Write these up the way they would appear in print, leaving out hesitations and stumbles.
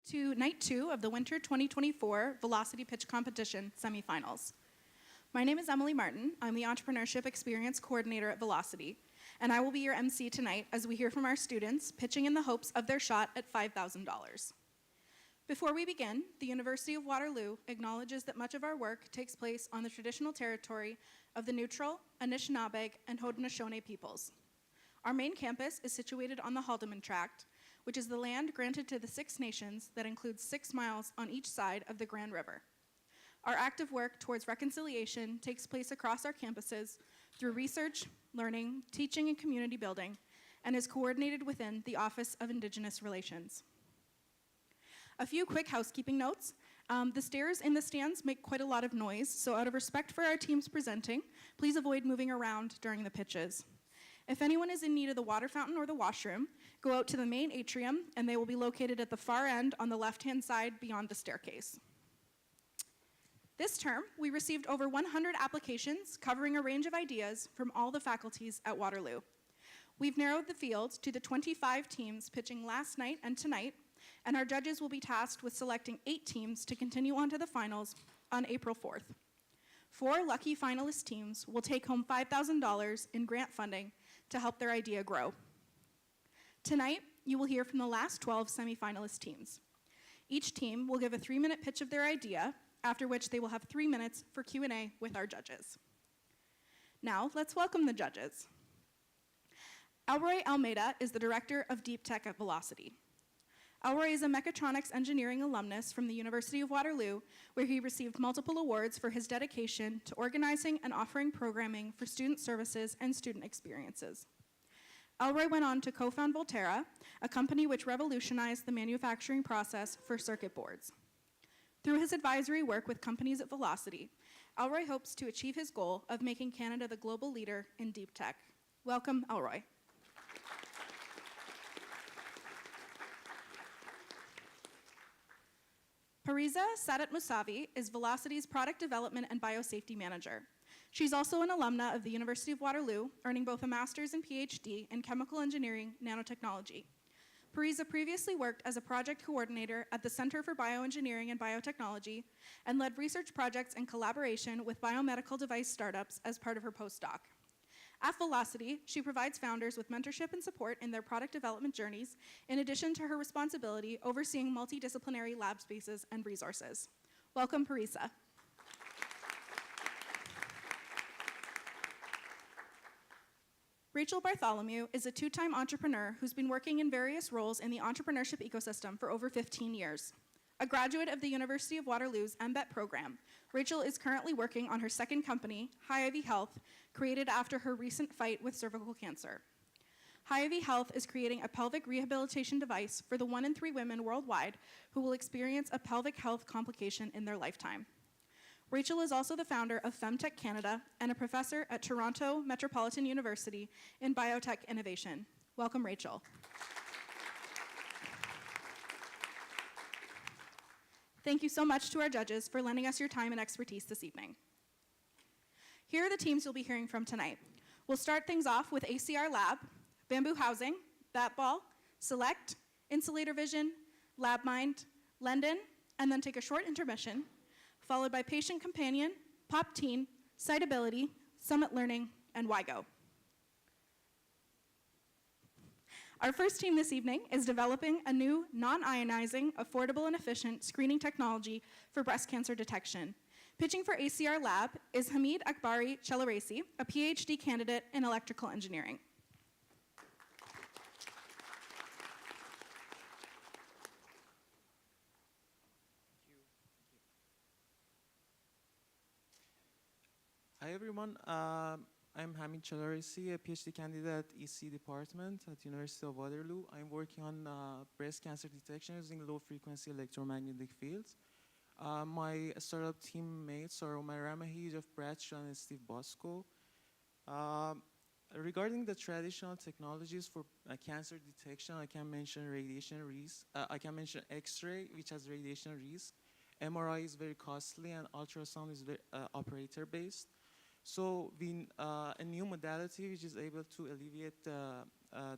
to night 2 of the Winter 2024 Velocity Pitch Competition semifinals. My name is Emily Martin. I'm the Entrepreneurship Experience Coordinator at Velocity, and I will be your MC tonight as we hear from our students pitching in the hopes of their shot at $5,000. Before we begin, the University of Waterloo acknowledges that much of our work takes place on the traditional territory of the Neutral, Anishinaabe, and Haudenosaunee peoples. Our main campus is situated on the Haldimand Tract, which is the land granted to the Six Nations that includes 6 miles on each side of the Grand River. Our active work towards reconciliation takes place across our campuses through research, learning, teaching, and community building, and is coordinated within the Office of Indigenous Relations. A few quick housekeeping notes. The stairs in the stands make quite a lot of noise, so out of respect for our teams presenting, please avoid moving around during the pitches. If anyone is in need of the water fountain or the washroom, go out to the main atrium, and they will be located at the far end on the left-hand side beyond the staircase. This term, we received over 100 applications covering a range of ideas from all the faculties at Waterloo. We've narrowed the field to the 25 teams pitching last night and tonight, and our judges will be tasked with selecting 8 teams to continue on to the finals on April 4th. 4 lucky finalist teams will take home $5,000 in grant funding to help their idea grow. Tonight, you will hear from the last 12 semi-finalist teams. Each team will give a 3-minute pitch of their idea, after which they will have 3 minutes for Q&A with our judges. Now, let's welcome the judges. Aloy Almeida is the Director of Deep Tech at Velocity. Aloy is a mechatronics engineering alumnus from the University of Waterloo, where he received multiple awards for his dedication to organizing and offering programming for student services and student experiences. Aloy went on to co-found Volterra, a company which revolutionized the manufacturing process for circuit boards. Through his advisory work with companies at Velocity, Aloy hopes to achieve his goal of making Canada the global leader in deep tech. Welcome, Aloy. Pariza Sadat Musavi is Velocity's Product Development and Biosafety Manager. She's also an alumna of the University of Waterloo, earning both a master's and PhD in chemical engineering nanotechnology. Pariza previously worked as a project coordinator at the Center for Bioengineering and Biotechnology and led research projects in collaboration with biomedical device startups as part of her postdoc. At Velocity, she provides founders with mentorship and support in their product development journeys, in addition to her responsibility overseeing multidisciplinary lab spaces and resources. Welcome, Pariza. Rachel Bartholomew is a 2-time entrepreneur who's been working in various roles in the entrepreneurship ecosystem for over 15 years. A graduate of the University of Waterloo's MBET program, Rachel is currently working on her second company, High Ivy Health, created after her recent fight with cervical cancer. High Ivy Health is creating a pelvic rehabilitation device for the 1 in 3 women worldwide who will experience a pelvic health complication in their lifetime. Rachel is also the founder of Femtech Canada and a professor at Toronto Metropolitan University in biotech innovation. Welcome, Rachel. Thank you so much to our judges for lending us your time and expertise this evening. Here are the teams you'll be hearing from tonight. We'll start things off with ACR Lab, Bamboo Housing, Batball, Select, Insulator Vision, Labmind, Lendon, and then take a short intermission, followed by Patient Companion, Pop Teen, Citability, Summit Learning, and WIGO. Our first team this evening is developing a new non-ionizing, affordable, and efficient screening technology for breast cancer detection. Pitching for ACR Lab is Hamid Akbari Chelaresi, a PhD candidate in electrical engineering. Hi everyone, I'm Hamid Chelaresi, a PhD candidate at EC department at University of Waterloo. I'm working on breast cancer detection using low-frequency electromagnetic fields. My startup teammates are Omar Ramahid, Jeff Bradshaw, and Steve Bosco. Regarding the traditional technologies for cancer detection, I can mention radiation risk. I can mention X-ray, which has radiation risk. MRI is very costly, and ultrasound is very operator-based. So a new modality which is able to alleviate the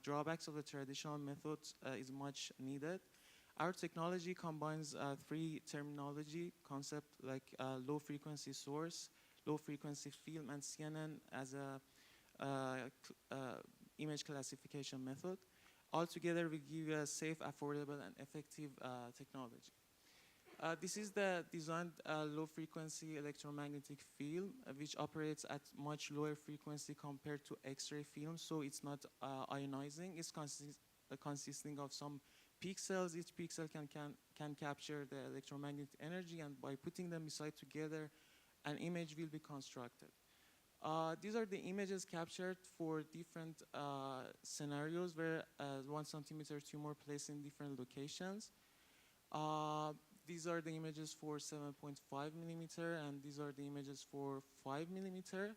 drawbacks of the traditional methods is much needed. Our technology combines three terminology concept like low frequency source, low frequency film, and CNN as a image classification method. Altogether, we give you a safe, affordable, and effective technology. This is the designed low frequency electromagnetic film, which operates at much lower frequency compared to X-ray film, so it's not ionizing. It's consisting of some pixels. Each pixel can capture the electromagnetic energy, and by putting them beside together, an image will be constructed. These are the images captured for different scenarios where 1 centimeter tumor placed in different locations. These are the images for 7.5 millimeter, and these are the images for 5 millimeter,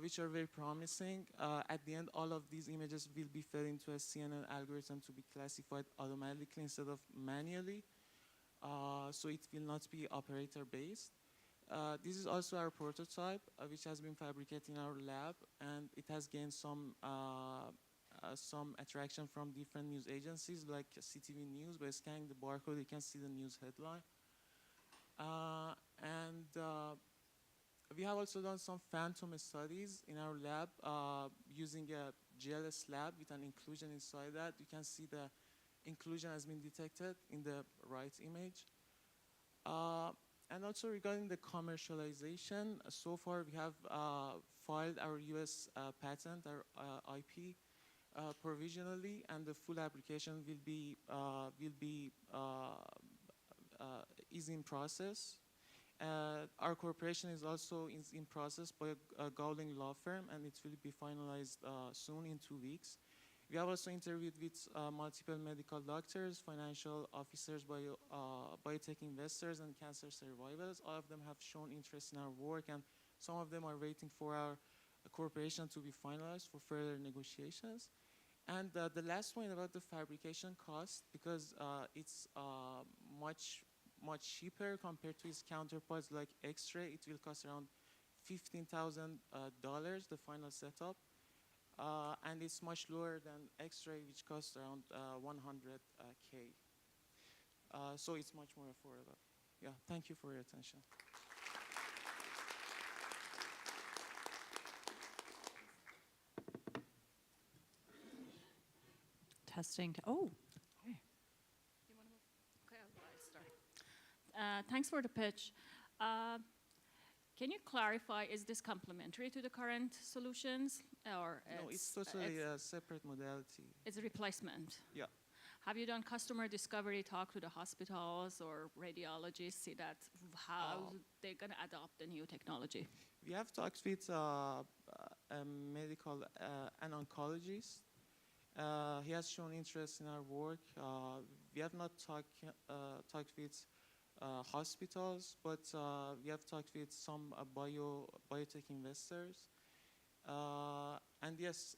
which are very promising. At the end, all of these images will be fed into a CNN algorithm to be classified automatically instead of manually. So it will not be operator-based. This is also our prototype, which has been fabricated in our lab, and it has gained some attraction from different news agencies like CTV News. By scanning the barcode, you can see the news headline. We have also done some phantom studies in our lab using a GLS lab with an inclusion inside that. You can see the inclusion has been detected in the right image. And also regarding the commercialization, so far we have filed our US patent, our IP, provisionally, and the full application is in process. Our cooperation is also in process by a Gowling law firm, and it will be finalized soon in 2 weeks. We have also interviewed with multiple medical doctors, financial officers, biotech investors, and cancer survivors. All of them have shown interest in our work, and some of them are waiting for our cooperation to be finalized for further negotiations. And the last point about the fabrication cost, because it's much cheaper compared to its counterparts like X-ray. It will cost around $15,000, the final setup. And it's much lower than X-ray, which costs around 100K. So it's much more affordable. Yeah, thank you for your attention. Testing. Oh, okay. You want to move? Okay, I'll start. Thanks for the pitch. Can you clarify, is this complementary to the current solutions? Or No, it's totally a separate modality. It's a replacement? Yeah. Have you done customer discovery, talk to the hospitals or radiologists, see that how they're going to adopt the new technology? We have talked with a medical, an oncologist. He has shown interest in our work. We have not talked with hospitals, but we have talked with some biotech investors. And yes,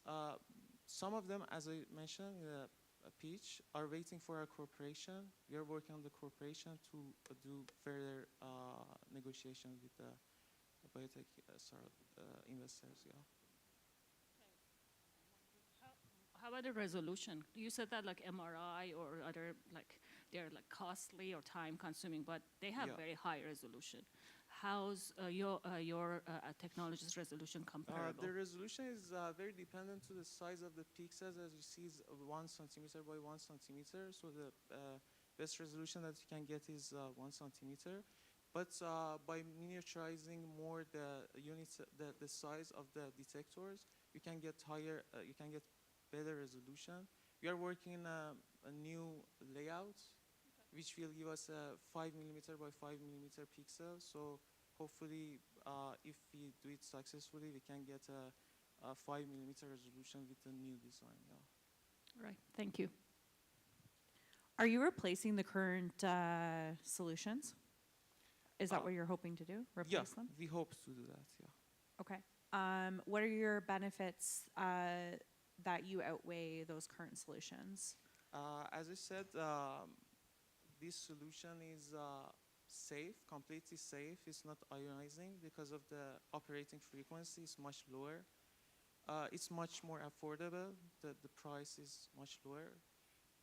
some of them, as I mentioned in the pitch, are waiting for our cooperation. We are working on the cooperation to do further negotiations with the biotech investors. Yeah. How about the resolution? You said that like MRI or other, like they're like costly or time consuming, but they have very high resolution. How's your technology's resolution comparable? The resolution is very dependent to the size of the pixels. As you see, is 1 centimeter by 1 centimeter. So the best resolution that you can get is 1 centimeter. But by miniaturizing more the units, the size of the detectors, you can get higher. You can get better resolution. We are working in a new layout, which will give us a 5 millimeter by 5 millimeter pixel. So hopefully, if we do it successfully, we can get a 5 millimeter resolution with the new design. Yeah. Right. Thank you. Are you replacing the current solutions? Is that what you're hoping to do? Replace them? We hope to do that. Yeah. Okay. What are your benefits that you outweigh those current solutions? As I said, this solution is safe, completely safe. It's not ionizing because of the operating frequency is much lower. It's much more affordable. The price is much lower.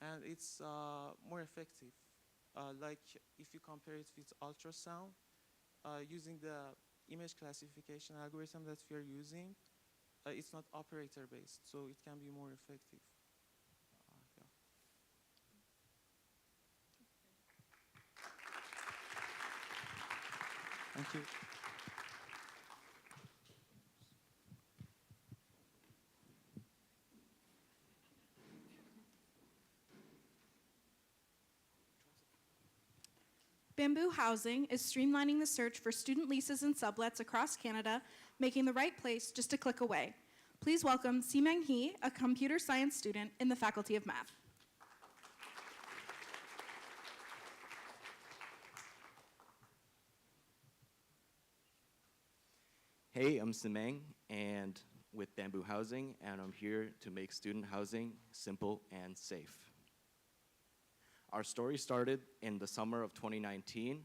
and it's more effective. Like if you compare it with ultrasound, using the image classification algorithm that we are using, it's not operator-based, so it can be more effective. Yeah. Thank you. Bamboo Housing is streamlining the search for student leases and sublets across Canada, making the right place just a click away. Please welcome Simeng He, a computer science student in the Faculty of Math. Hey, I'm Simeng, and with Bamboo Housing, and I'm here to make student housing simple and safe. Our story started in the summer of 2019,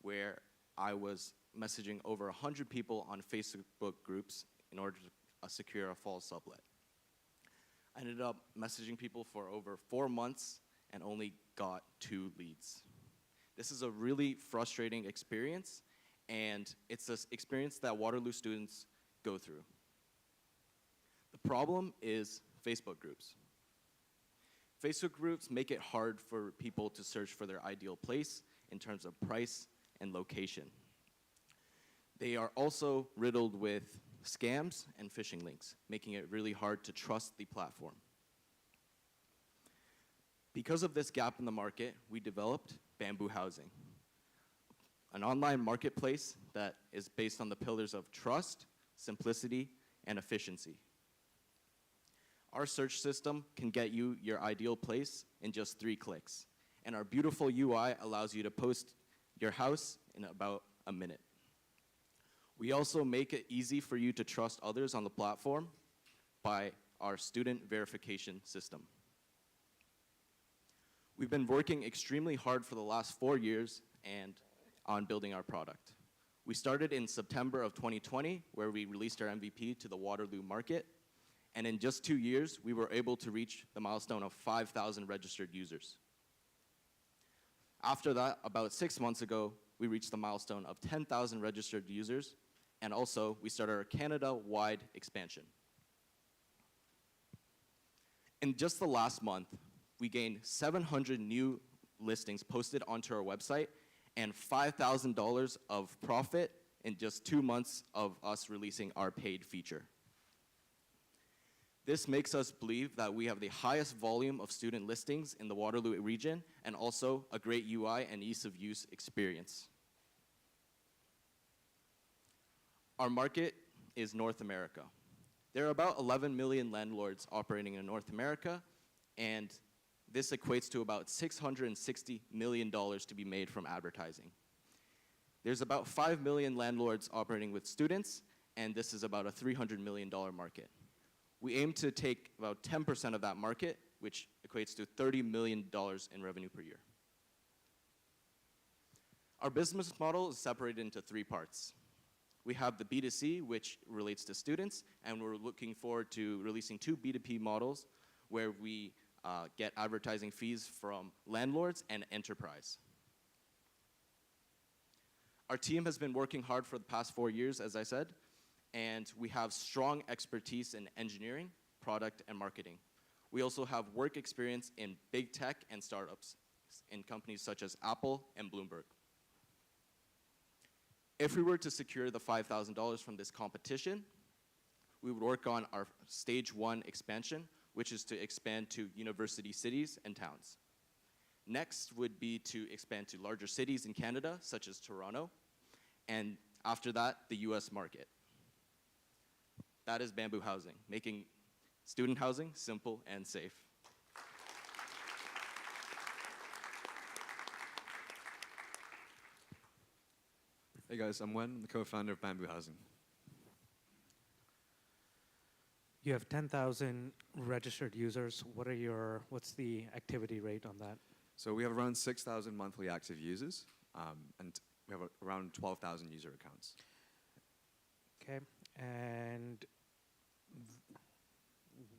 where I was messaging over 100 people on Facebook groups in order to secure a fall sublet. I ended up messaging people for over 4 months and only got 2 leads. This is a really frustrating experience, and it's an experience that Waterloo students go through. The problem is Facebook groups. Facebook groups make it hard for people to search for their ideal place in terms of price and location. They are also riddled with scams and phishing links, making it really hard to trust the platform. Because of this gap in the market, we developed Bamboo Housing, an online marketplace that is based on the pillars of trust, simplicity, and efficiency. Our search system can get you your ideal place in just 3 clicks, and our beautiful UI allows you to post your house in about a minute. We also make it easy for you to trust others on the platform by our student verification system. We've been working extremely hard for the last 4 years and on building our product. We started in September of 2020, where we released our MVP to the Waterloo market. And in just 2 years, we were able to reach the milestone of 5,000 registered users. After that, about 6 months ago, we reached the milestone of 10,000 registered users, and also we started our Canada-wide expansion. In just the last month, we gained 700 new listings posted onto our website and $5,000 of profit in just 2 months of us releasing our paid feature. This makes us believe that we have the highest volume of student listings in the Waterloo region and also a great UI and ease of use experience. Our market is North America. There are about 11 million landlords operating in North America, and this equates to about $660 million to be made from advertising. There's about 5 million landlords operating with students, and this is about a $300 million market. We aim to take about 10% of that market, which equates to $30 million in revenue per year. Our business model is separated into 3 parts. We have the B2C, which relates to students, and we're looking forward to releasing 2 B2P models where we get advertising fees from landlords and enterprise. Our team has been working hard for the past 4 years, as I said, and we have strong expertise in engineering, product, and marketing. We also have work experience in big tech and startups in companies such as Apple and Bloomberg. If we were to secure the $5,000 from this competition, we would work on our stage 1 expansion, which is to expand to university cities and towns. Next would be to expand to larger cities in Canada, such as Toronto, and after that, the US market. That is Bamboo Housing, making student housing simple and safe. Hey guys, I'm Wen, I'm the co-founder of Bamboo Housing. You have 10,000 registered users. What's the activity rate on that? So we have around 6,000 monthly active users, and we have around 12,000 user accounts. Okay, and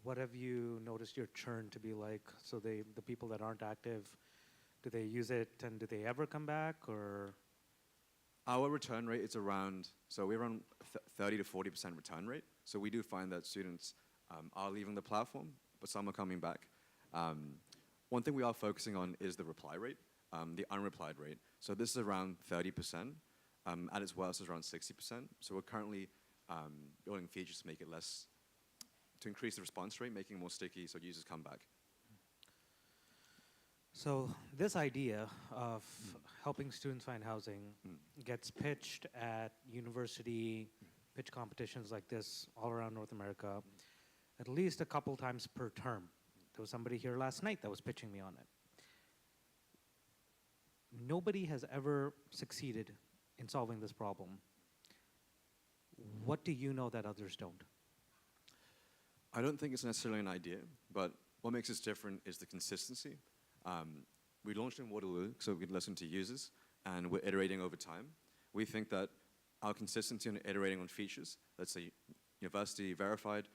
what have you noticed your churn to be like? So the people that aren't active, do they use it and do they ever come back, or? Our return rate is around, so we're around 30 to 40% return rate. So we do find that students are leaving the platform, but some are coming back. One thing we are focusing on is the reply rate, the unreplied rate. So this is around 30%. At its worst, it's around 60%. So we're currently building features to make it less, to increase the response rate, making it more sticky so users come back. So this idea of helping students find housing gets pitched at university pitch competitions like this all around North America at least a couple times per term. There was somebody here last night that was pitching me on it. Nobody has ever succeeded in solving this problem. What do you know that others don't? I don't think it's necessarily an idea, but what makes us different is the consistency. We launched in Waterloo so we could listen to users, and we're iterating over time. We think that our consistency in iterating on features, let's say university verified,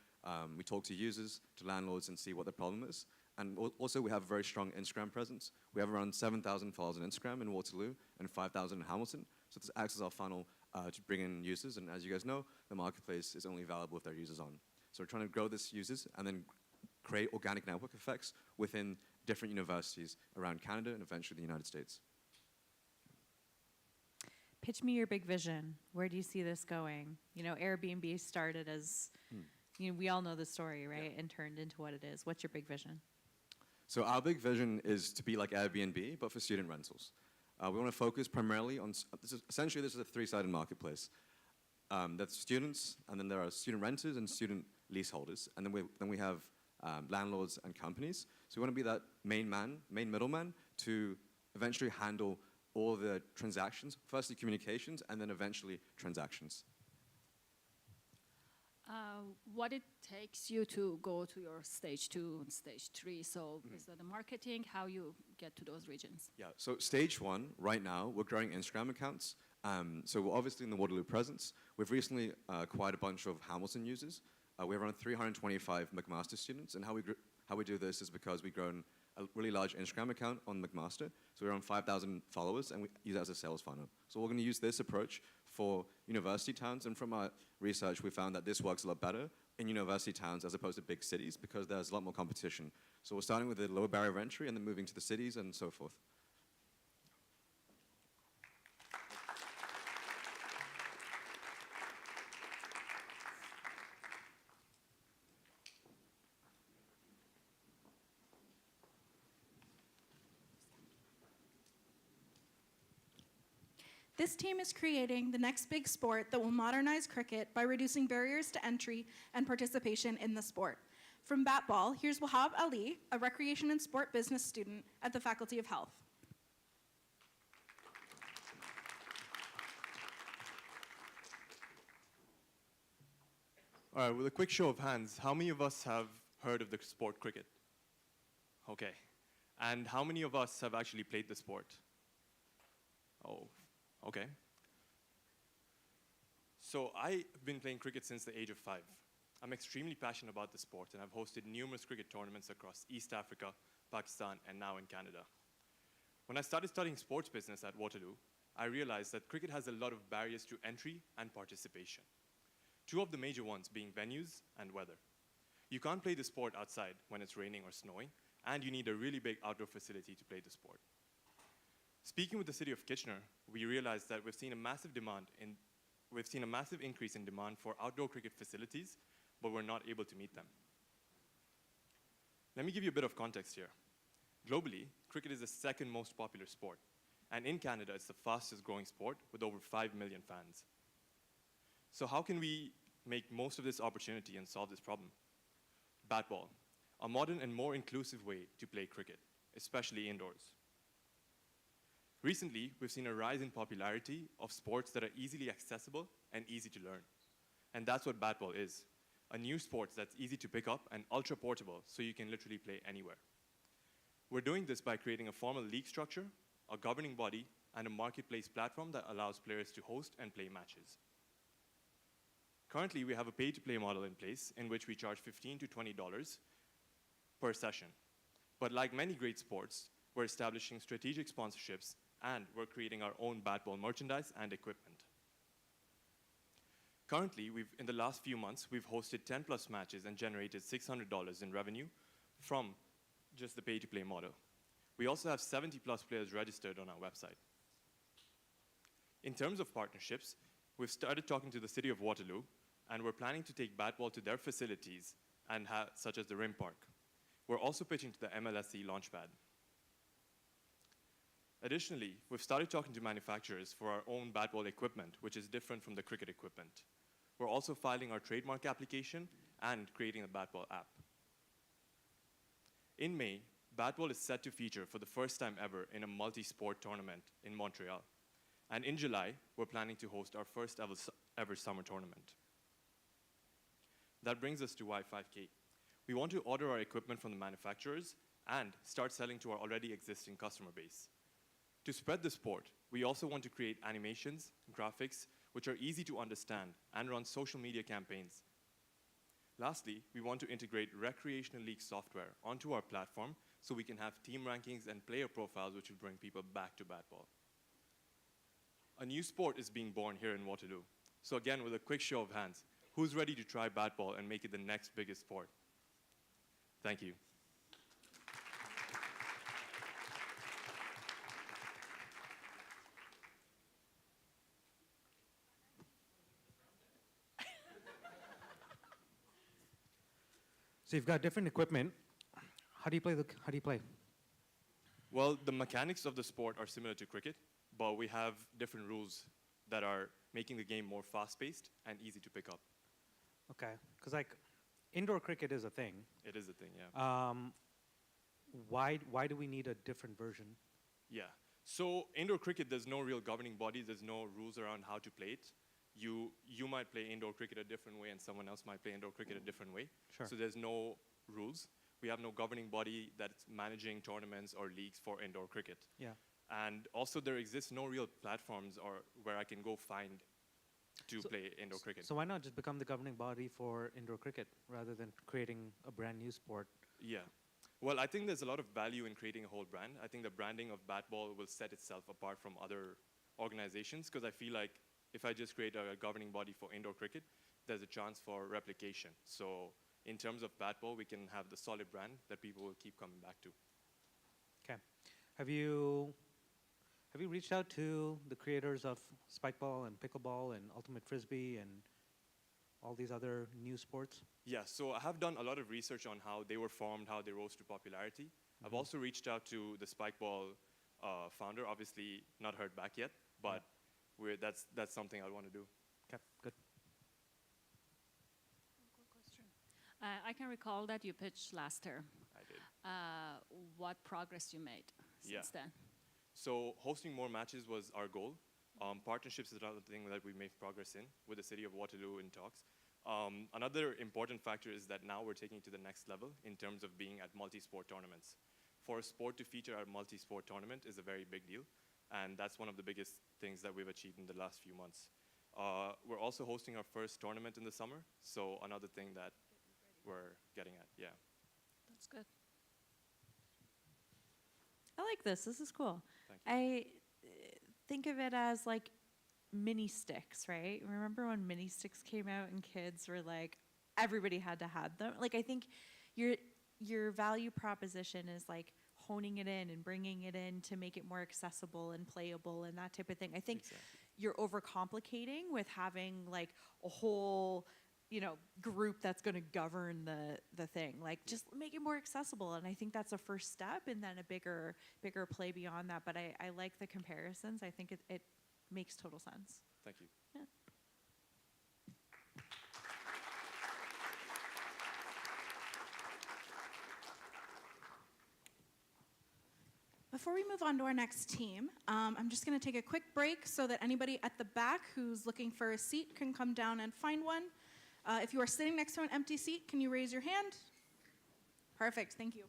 we talk to users, to landlords, and see what the problem is. And also we have a very strong Instagram presence. We have around 7,000 followers on Instagram in Waterloo and 5,000 in Hamilton. So this acts as our funnel to bring in users. And as you guys know, the marketplace is only valuable if there are users on. So we're trying to grow this users and then create organic network effects within different universities around Canada and eventually the United States. Pitch me your big vision. Where do you see this going? You know, Airbnb started as, you know, we all know the story, right? Yeah. And turned into what it is. What's your big vision? So our big vision is to be like Airbnb, but for student rentals. We want to focus primarily on, essentially this is a three-sided marketplace. That's students, and then there are student renters and student leaseholders, and then we have landlords and companies. So we want to be that main middleman to eventually handle all the transactions, firstly communications, and then eventually transactions. What it takes you to go to your stage 2 and stage 3? So is that the marketing, how you get to those regions? Yeah, so stage 1, right now, we're growing Instagram accounts. So we're obviously in the Waterloo presence. We've recently acquired a bunch of Hamilton users. We have around 325 McMaster students, and how we do this is because we've grown a really large Instagram account on McMaster. So we're around 5,000 followers, and we use it as a sales funnel. So we're going to use this approach for university towns, and from our research, we found that this works a lot better in university towns as opposed to big cities because there's a lot more competition. So we're starting with a lower barrier of entry and then moving to the cities and so forth. This team is creating the next big sport that will modernize cricket by reducing barriers to entry and participation in the sport. From Batball, here's Wahab Ali, a recreation and sport business student at the Faculty of Health. All right, with a quick show of hands, how many of us have heard of the sport cricket? Okay. And how many of us have actually played the sport? Oh, okay. So I've been playing cricket since the age of 5. I'm extremely passionate about the sport, and I've hosted numerous cricket tournaments across East Africa, Pakistan, and now in Canada. When I started studying sports business at Waterloo, I realized that cricket has a lot of barriers to entry and participation. 2 of the major ones being venues and weather. You can't play the sport outside when it's raining or snowing, and you need a really big outdoor facility to play the sport. Speaking with the city of Kitchener, we realized that we've seen a massive increase in demand for outdoor cricket facilities, but we're not able to meet them. Let me give you a bit of context here. Globally, cricket is the second most popular sport, and in Canada, it's the fastest growing sport with over 5 million fans. So how can we make most of this opportunity and solve this problem? Batball, a modern and more inclusive way to play cricket, especially indoors. Recently, we've seen a rise in popularity of sports that are easily accessible and easy to learn. And that's what Batball is, a new sport that's easy to pick up and ultra portable, so you can literally play anywhere. We're doing this by creating a formal league structure, a governing body, and a marketplace platform that allows players to host and play matches. Currently, we have a pay-to-play model in place in which we charge $15 to $20 per session. But like many great sports, we're establishing strategic sponsorships and we're creating our own Batball merchandise and equipment. Currently, in the last few months, we've hosted 10 plus matches and generated $600 in revenue from just the pay-to-play model. We also have 70 plus players registered on our website. In terms of partnerships, we've started talking to the city of Waterloo, and we're planning to take Batball to their facilities, and such as the Rim Park. We're also pitching to the MLSE Launchpad. Additionally, we've started talking to manufacturers for our own Batball equipment, which is different from the cricket equipment. We're also filing our trademark application and creating a Batball app. In May, Batball is set to feature for the first time ever in a multi-sport tournament in Montreal. And in July, we're planning to host our first ever summer tournament. That brings us to why 5K. We want to order our equipment from the manufacturers and start selling to our already existing customer base. To spread the sport, we also want to create animations, graphics, which are easy to understand and run social media campaigns. Lastly, we want to integrate recreational league software onto our platform so we can have team rankings and player profiles which will bring people back to Batball. A new sport is being born here in Waterloo. So again, with a quick show of hands, who's ready to try Batball and make it the next biggest sport? Thank you. So you've got different equipment. How do you play? Well, the mechanics of the sport are similar to cricket, but we have different rules that are making the game more fast-paced and easy to pick up. Okay, because like indoor cricket is a thing. It is a thing, yeah. Why do we need a different version? Yeah. So indoor cricket, there's no real governing body. There's no rules around how to play it. You might play indoor cricket a different way and someone else might play indoor cricket a different way. Sure. So there's no rules. We have no governing body that's managing tournaments or leagues for indoor cricket. Yeah. And also there exists no real platforms or where I can go find to play indoor cricket. So why not just become the governing body for indoor cricket rather than creating a brand new sport? Yeah. Well, I think there's a lot of value in creating a whole brand. I think the branding of Batball will set itself apart from other organizations because I feel like if I just create a governing body for indoor cricket, there's a chance for replication. So in terms of Batball, we can have the solid brand that people will keep coming back to. Okay. Have you reached out to the creators of Spikeball and Pickleball and Ultimate Frisbee and all these other new sports? Yeah, so I have done a lot of research on how they were formed, how they rose to popularity. Mm-hmm. I've also reached out to the Spikeball founder, obviously not heard back yet, but that's something I want to do. Okay, good. I can recall that you pitched last year. I did. What progress you made since then? So hosting more matches was our goal. Partnerships is another thing that we made progress in with the city of Waterloo in talks. Another important factor is that now we're taking it to the next level in terms of being at multi-sport tournaments. For a sport to feature at a multi-sport tournament is a very big deal, and that's one of the biggest things that we've achieved in the last few months. We're also hosting our first tournament in the summer, so another thing that we're getting at, yeah. That's good. I like this. This is cool. Thank you. I think of it as like mini sticks, right? Remember when mini sticks came out and kids were like, everybody had to have them? Like, I think your value proposition is like honing it in and bringing it in to make it more accessible and playable and that type of thing. I think you're overcomplicating with having like a whole, group that's going to govern the thing. Like, just make it more accessible. And I think that's a first step, and then a bigger play beyond that. But I like the comparisons. I think it makes total sense. Thank you. Yeah. Before we move on to our next team, I'm just going to take a quick break so that anybody at the back who's looking for a seat can come down and find one. If you are sitting next to an empty seat, can you raise your hand? Perfect, thank you.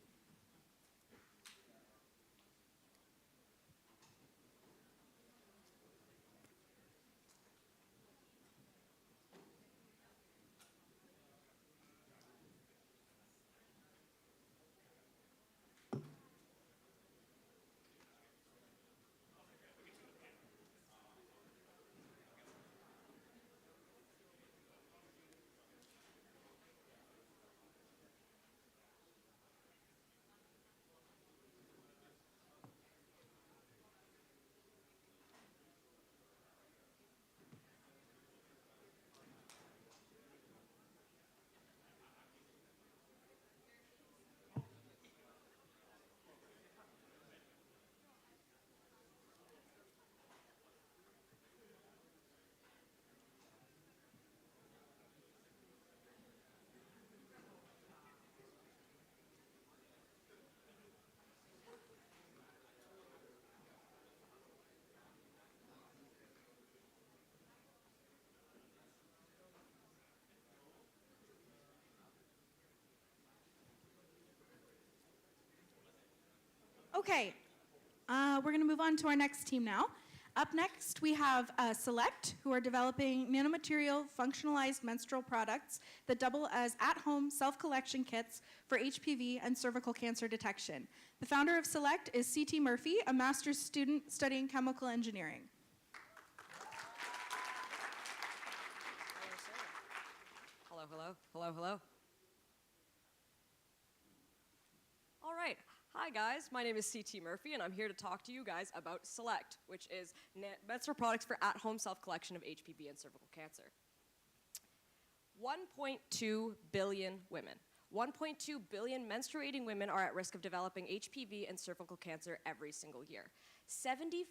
Okay, we're going to move on to our next team now. Up next, we have Select, who are developing nanomaterial functionalized menstrual products that double as at-home self-collection kits for HPV and cervical cancer detection. The founder of Select is C.T. Murphy, a master's student studying chemical engineering. Hello, hello, hello, hello. All right. Hi, guys. My name is C.T. Murphy, and I'm here to talk to you guys about Select, which is menstrual products for at-home self-collection of HPV and cervical cancer. 1.2 billion women. 1.2 billion menstruating women are at risk of developing HPV and cervical cancer every single year. 75%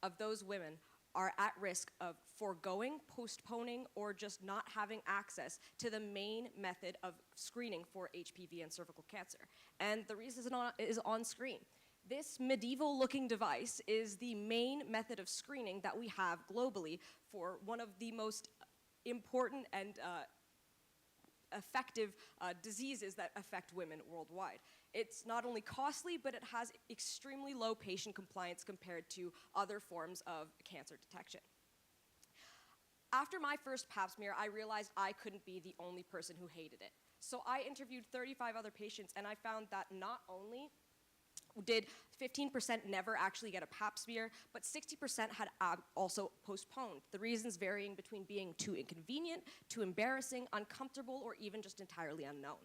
of those women are at risk of foregoing, postponing, or just not having access to the main method of screening for HPV and cervical cancer. And the reason is on screen. This medieval-looking device is the main method of screening that we have globally for one of the most important and effective diseases that affect women worldwide. It's not only costly, but it has extremely low patient compliance compared to other forms of cancer detection. After my first pap smear, I realized I couldn't be the only person who hated it. So I interviewed 35 other patients, and I found that not only did 15% never actually get a pap smear, but 60% had also postponed. The reasons varying between being too inconvenient, too embarrassing, uncomfortable, or even just entirely unknown.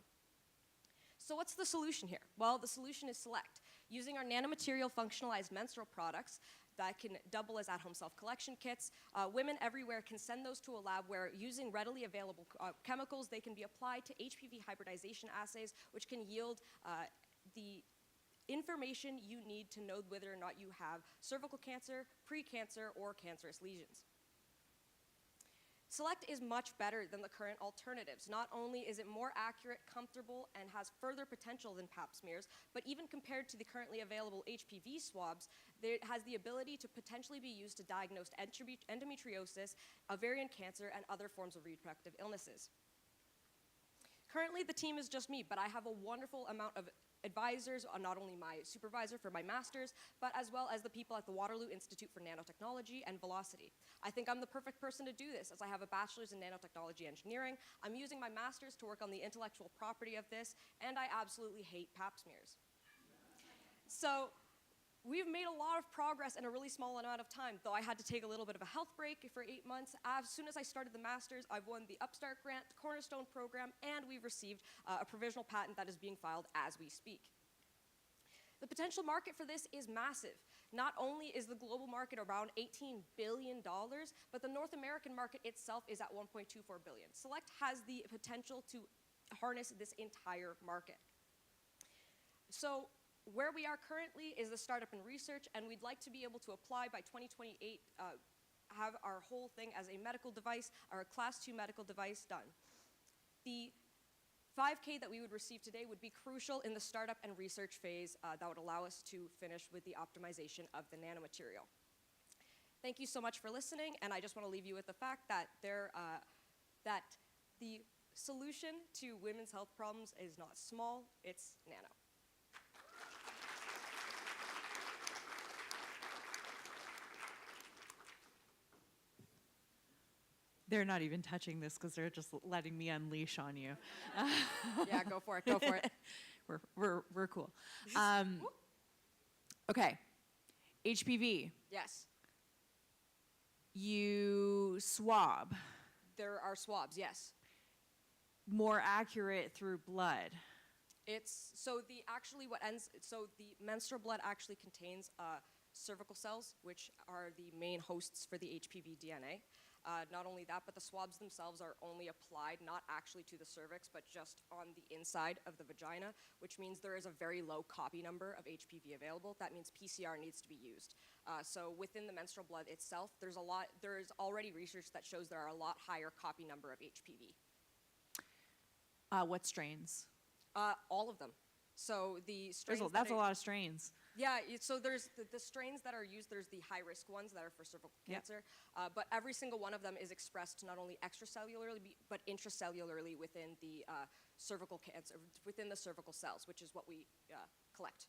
So what's the solution here? Well, the solution is Select. Using our nanomaterial functionalized menstrual products that can double as at-home self-collection kits, women everywhere can send those to a lab where, using readily available chemicals, they can be applied to HPV hybridization assays, which can yield the information you need to know whether or not you have cervical cancer, pre-cancer, or cancerous lesions. Select is much better than the current alternatives. Not only is it more accurate, comfortable, and has further potential than pap smears, but even compared to the currently available HPV swabs, it has the ability to potentially be used to diagnose endometriosis, ovarian cancer, and other forms of reproductive illnesses. Currently, the team is just me, but I have a wonderful amount of advisors, not only my supervisor for my master's, but as well as the people at the Waterloo Institute for Nanotechnology and Velocity. I think I'm the perfect person to do this, as I have a bachelor's in nanotechnology engineering. I'm using my master's to work on the intellectual property of this, and I absolutely hate pap smears. So we've made a lot of progress in a really small amount of time, though I had to take a little bit of a health break for 8 months. As soon as I started the master's, I've won the Upstart Grant, Cornerstone Program, and we've received a provisional patent that is being filed as we speak. The potential market for this is massive. Not only is the global market around $18 billion, but the North American market itself is at $1.24 billion. Select has the potential to harness this entire market. So where we are currently is the startup and research, and we'd like to be able to apply by 2028, have our whole thing as a medical device, our class 2 medical device done. The $5K that we would receive today would be crucial in the startup and research phase that would allow us to finish with the optimization of the nanomaterial. Thank you so much for listening, and I just want to leave you with the fact that that the solution to women's health problems is not small, it's nano. They're not even touching this because they're just letting me unleash on you. Yeah, go for it, go for it. We're cool. Okay, HPV. Yes, You swab. there are swabs, yes. More accurate through blood. It's, so the menstrual blood actually contains cervical cells, which are the main hosts for the HPV DNA. Not only that, but the swabs themselves are only applied not actually to the cervix, but just on the inside of the vagina, which means there is a very low copy number of HPV available. That means PCR needs to be used. So within the menstrual blood itself, there is already research that shows there are a lot higher copy number of HPV. What strains? All of them. So the strains That's a lot of strains. Yeah, so there's the strains that are used, there's the high-risk ones that are for cervical cancer, but every single one of them is expressed not only extracellularly, but intracellularly within the cervical cancer, within the cervical cells, which is what we collect.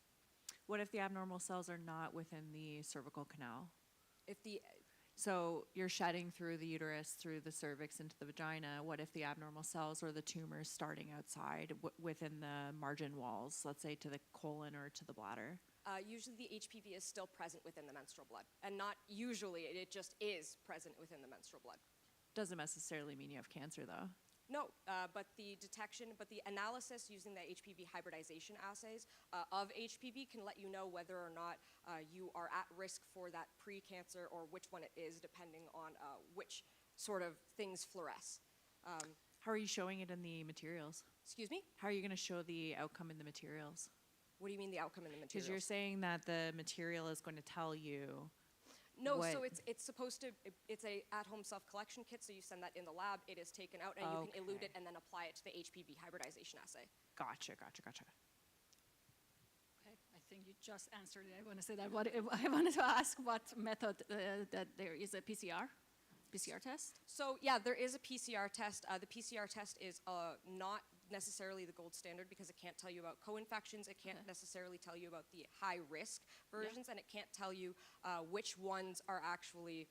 What if the abnormal cells are not within the cervical canal? If the So you're shedding through the uterus, through the cervix into the vagina. What if the abnormal cells or the tumors starting outside within the margin walls, let's say to the colon or to the bladder? Usually the HPV is still present within the menstrual blood. And not usually, it just is present within the menstrual blood. Doesn't necessarily mean you have cancer, though. No, but the analysis using the HPV hybridization assays of HPV can let you know whether or not you are at risk for that pre-cancer or which one it is, depending on which sort of things fluoresce. How are you showing it in the materials? Excuse me? How are you going to show the outcome in the materials? What do you mean the outcome in the materials? Because you're saying that the material is going to tell you. No, what- so it's supposed to, it's a at-home self-collection kit, so you send that in the lab, it is taken out, and you can elute it Okay. and then apply it to the HPV hybridization assay. Gotcha. Okay, I think you just answered it. I want to say that. I wanted to ask what method that there is a PCR test. So yeah, there is a PCR test. The PCR test is not necessarily the gold standard because it can't tell you about co-infections. It can't necessarily tell you about the high-risk versions, and it can't tell you which ones are actually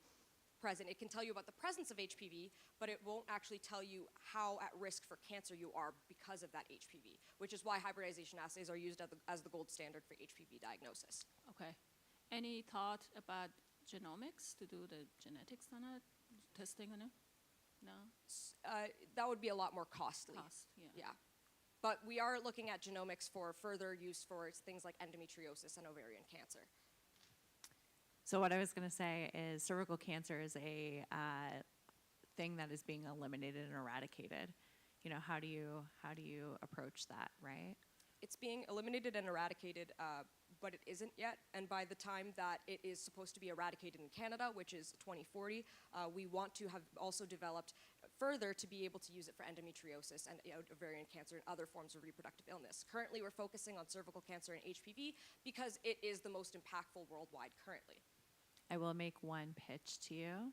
present. It can tell you about the presence of HPV, but it won't actually tell you how at risk for cancer you are because of that HPV, which is why hybridization assays are used as the gold standard for HPV diagnosis. Okay. Any thought about genomics to do the genetics on it, testing on it? No. That would be a lot more costly. Cost. Yeah. Yeah. But we are looking at genomics for further use for things like endometriosis and ovarian cancer. So what I was going to say is cervical cancer is a thing that is being eliminated and eradicated. You know, how do you approach that, right? It's being eliminated and eradicated, but it isn't yet. And by the time that it is supposed to be eradicated in Canada, which is 2040, we want to have also developed further to be able to use it for endometriosis and ovarian cancer and other forms of reproductive illness. Currently, we're focusing on cervical cancer and HPV because it is the most impactful worldwide currently. I will make one pitch to you.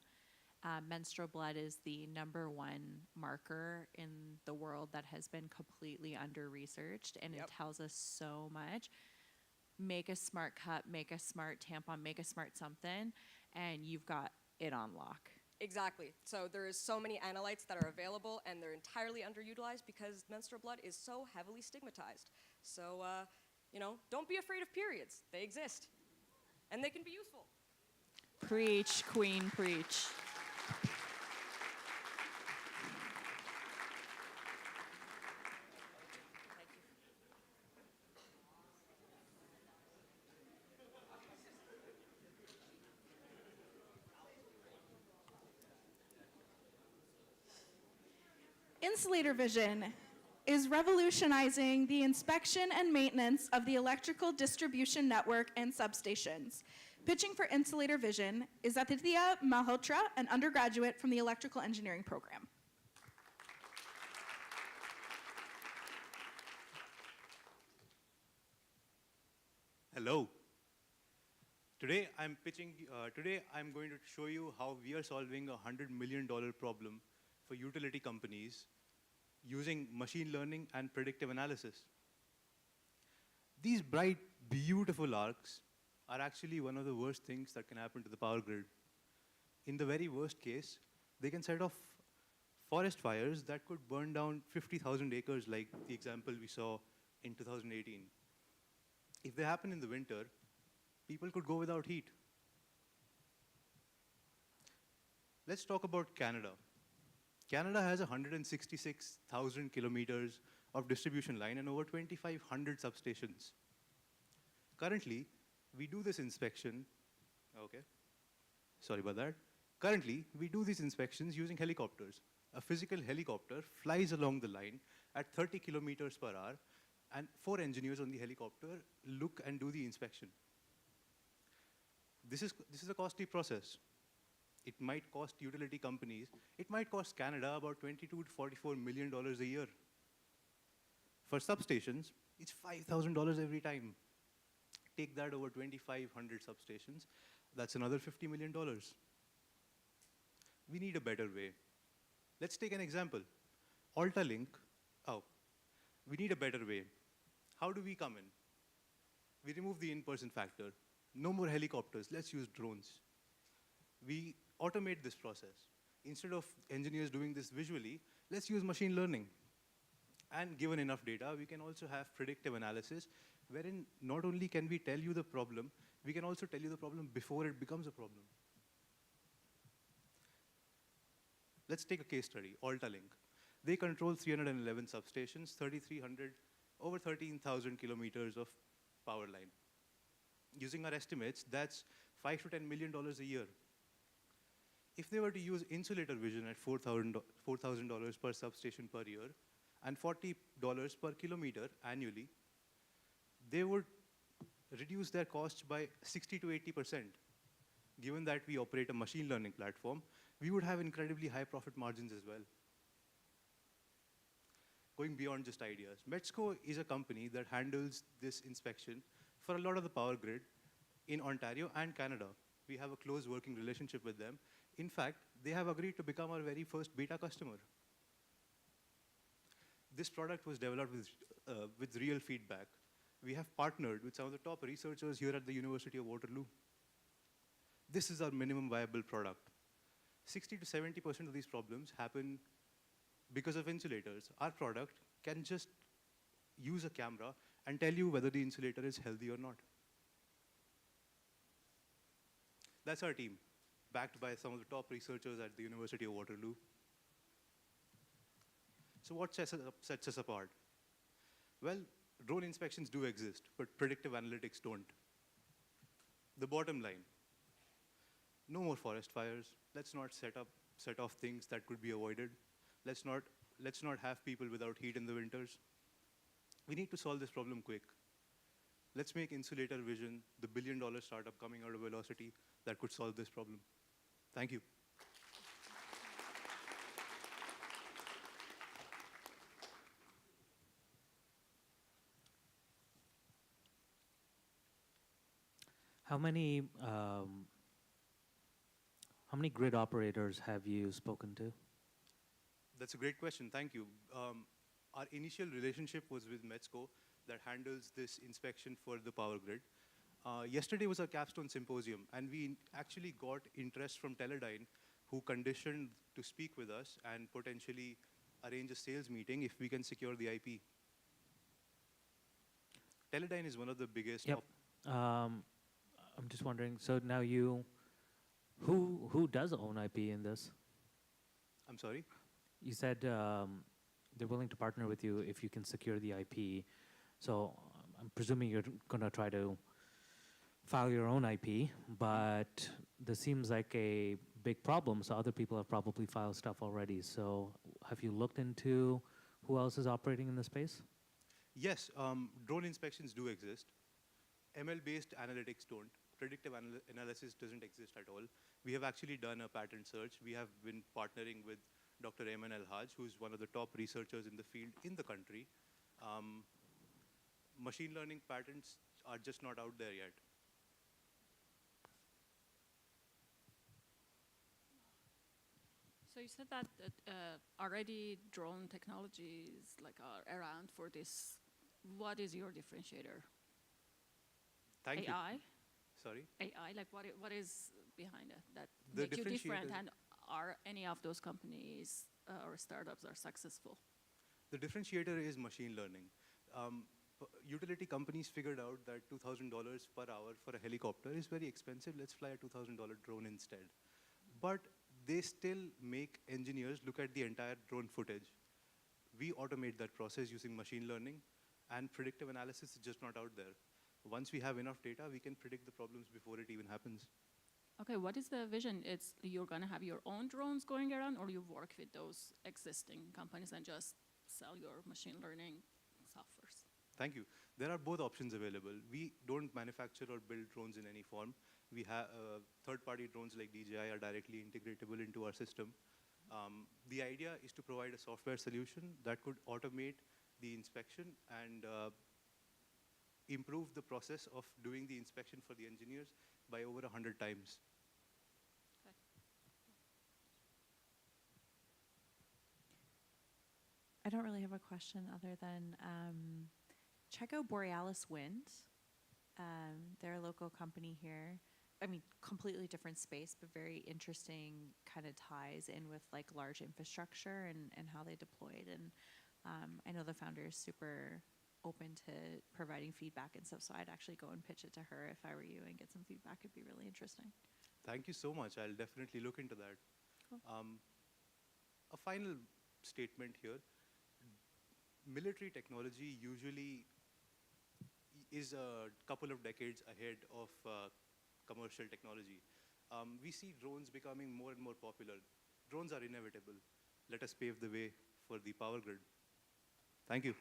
Menstrual blood is the #1 marker in the world that has been completely under-researched, and it tells us so much. Make a smart cup, make a smart tampon, make a smart something, and you've got it on lock. Exactly. So there is so many analytes that are available, and they're entirely underutilized because menstrual blood is so heavily stigmatized. So, don't be afraid of periods. They exist, and they can be useful. Preach, queen, preach. Insulator Vision is revolutionizing the inspection and maintenance of the electrical distribution network and substations. Pitching for Insulator Vision is Aditya Malhotra, an undergraduate from the electrical engineering program. Hello. Today I'm going to show you how we are solving a $100 million problem for utility companies using machine learning and predictive analysis. These bright, beautiful arcs are actually one of the worst things that can happen to the power grid. In the very worst case, they can set off forest fires that could burn down 50,000 acres like the example we saw in 2018. If they happen in the winter, people could go without heat. Let's talk about Canada. Canada has 166,000 kilometers of distribution line and over 2,500 substations. Currently, we do this inspection, sorry about that. Currently, we do these inspections using helicopters. A physical helicopter flies along the line at 30 kilometers per hour, and 4 engineers on the helicopter look and do the inspection. This is a costly process. It might cost utility companies, it might cost Canada about $22 to $44 million a year. For substations, it's $5,000 every time. Take that over 2,500 substations, that's another $50 million. We need a better way. Let's take an example. AltaLink, we need a better way. How do we come in? We remove the in-person factor. No more helicopters, let's use drones. We automate this process. Instead of engineers doing this visually, let's use machine learning. And given enough data, we can also have predictive analysis, wherein not only can we tell you the problem, we can also tell you the problem before it becomes a problem. Let's take a case study, Altalink. They control 311 substations, over 13,000 kilometers of power line. Using our estimates, that's $5 to $10 million a year. If they were to use Insulator Vision at $4,000 per substation per year and $40 per kilometer annually, they would reduce their costs by 60 to 80%. Given that we operate a machine learning platform, we would have incredibly high profit margins as well. Going beyond just ideas, Metsco is a company that handles this inspection for a lot of the power grid in Ontario and Canada. We have a close working relationship with them. In fact, they have agreed to become our very first beta customer. This product was developed with real feedback. We have partnered with some of the top researchers here at the University of Waterloo. This is our minimum viable product. 60 to 70% of these problems happen because of insulators. Our product can just use a camera and tell you whether the insulator is healthy or not. That's our team, backed by some of the top researchers at the University of Waterloo. So what sets us apart? Well, drone inspections do exist, but predictive analytics don't. The bottom line, no more forest fires. Let's not set off things that could be avoided. Let's not have people without heat in the winters. We need to solve this problem quick. Let's make Insulator Vision the billion-dollar startup coming out of Velocity that could solve this problem. Thank you. How many grid operators have you spoken to? That's a great question, thank you. Our initial relationship was with Metsco that handles this inspection for the power grid. Yesterday was our capstone symposium, and we actually got interest from Teledyne, who conditioned to speak with us and potentially arrange a sales meeting if we can secure the IP. Teledyne is one of the biggest. Yep. I'm just wondering, so now who does own IP in this? I'm sorry? You said they're willing to partner with you if you can secure the IP. So I'm presuming you're going to try to file your own IP, but this seems like a big problem, so other people have probably filed stuff already. So have you looked into who else is operating in the space? Yes, drone inspections do exist. ML-based analytics don't. Predictive analysis doesn't exist at all. We have actually done a patent search. We have been partnering with Dr. Ayman El-Haj, who's one of the top researchers in the field in the country. Machine learning patents are just not out there yet. So you said that already drone technologies are around for this. What is your differentiator? Thank you. AI? Sorry? AI, what is behind it that The make you different, differentiator- and are any of those companies or startups are successful? The differentiator is machine learning. Utility companies figured out that $2,000 per hour for a helicopter is very expensive. Let's fly a $2,000 drone instead. But they still make engineers look at the entire drone footage. We automate that process using machine learning, and predictive analysis is just not out there. Once we have enough data, we can predict the problems before it even happens. Okay, what is the vision? It's you're going to have your own drones going around, or you work with those existing companies and just sell your machine learning softwares? Thank you. There are both options available. We don't manufacture or build drones in any form. We have third-party drones like DJI are directly integratable into our system. The idea is to provide a software solution that could automate the inspection and improve the process of doing the inspection for the engineers by over 100 times. Okay. I don't really have a question other than check out Borealis Wind. They're a local company here. I mean, completely different space, but very interesting kind of ties in with like large infrastructure and how they deployed. And I know the founder is super open to providing feedback and stuff, so I'd actually go and pitch it to her if I were you and get some feedback. It'd be really interesting. Thank you so much. I'll definitely look into that. Cool. A final statement here. Military technology usually is a couple of decades ahead of commercial technology. We see drones becoming more and more popular. Drones are inevitable. Let us pave the way for the power grid. Thank you.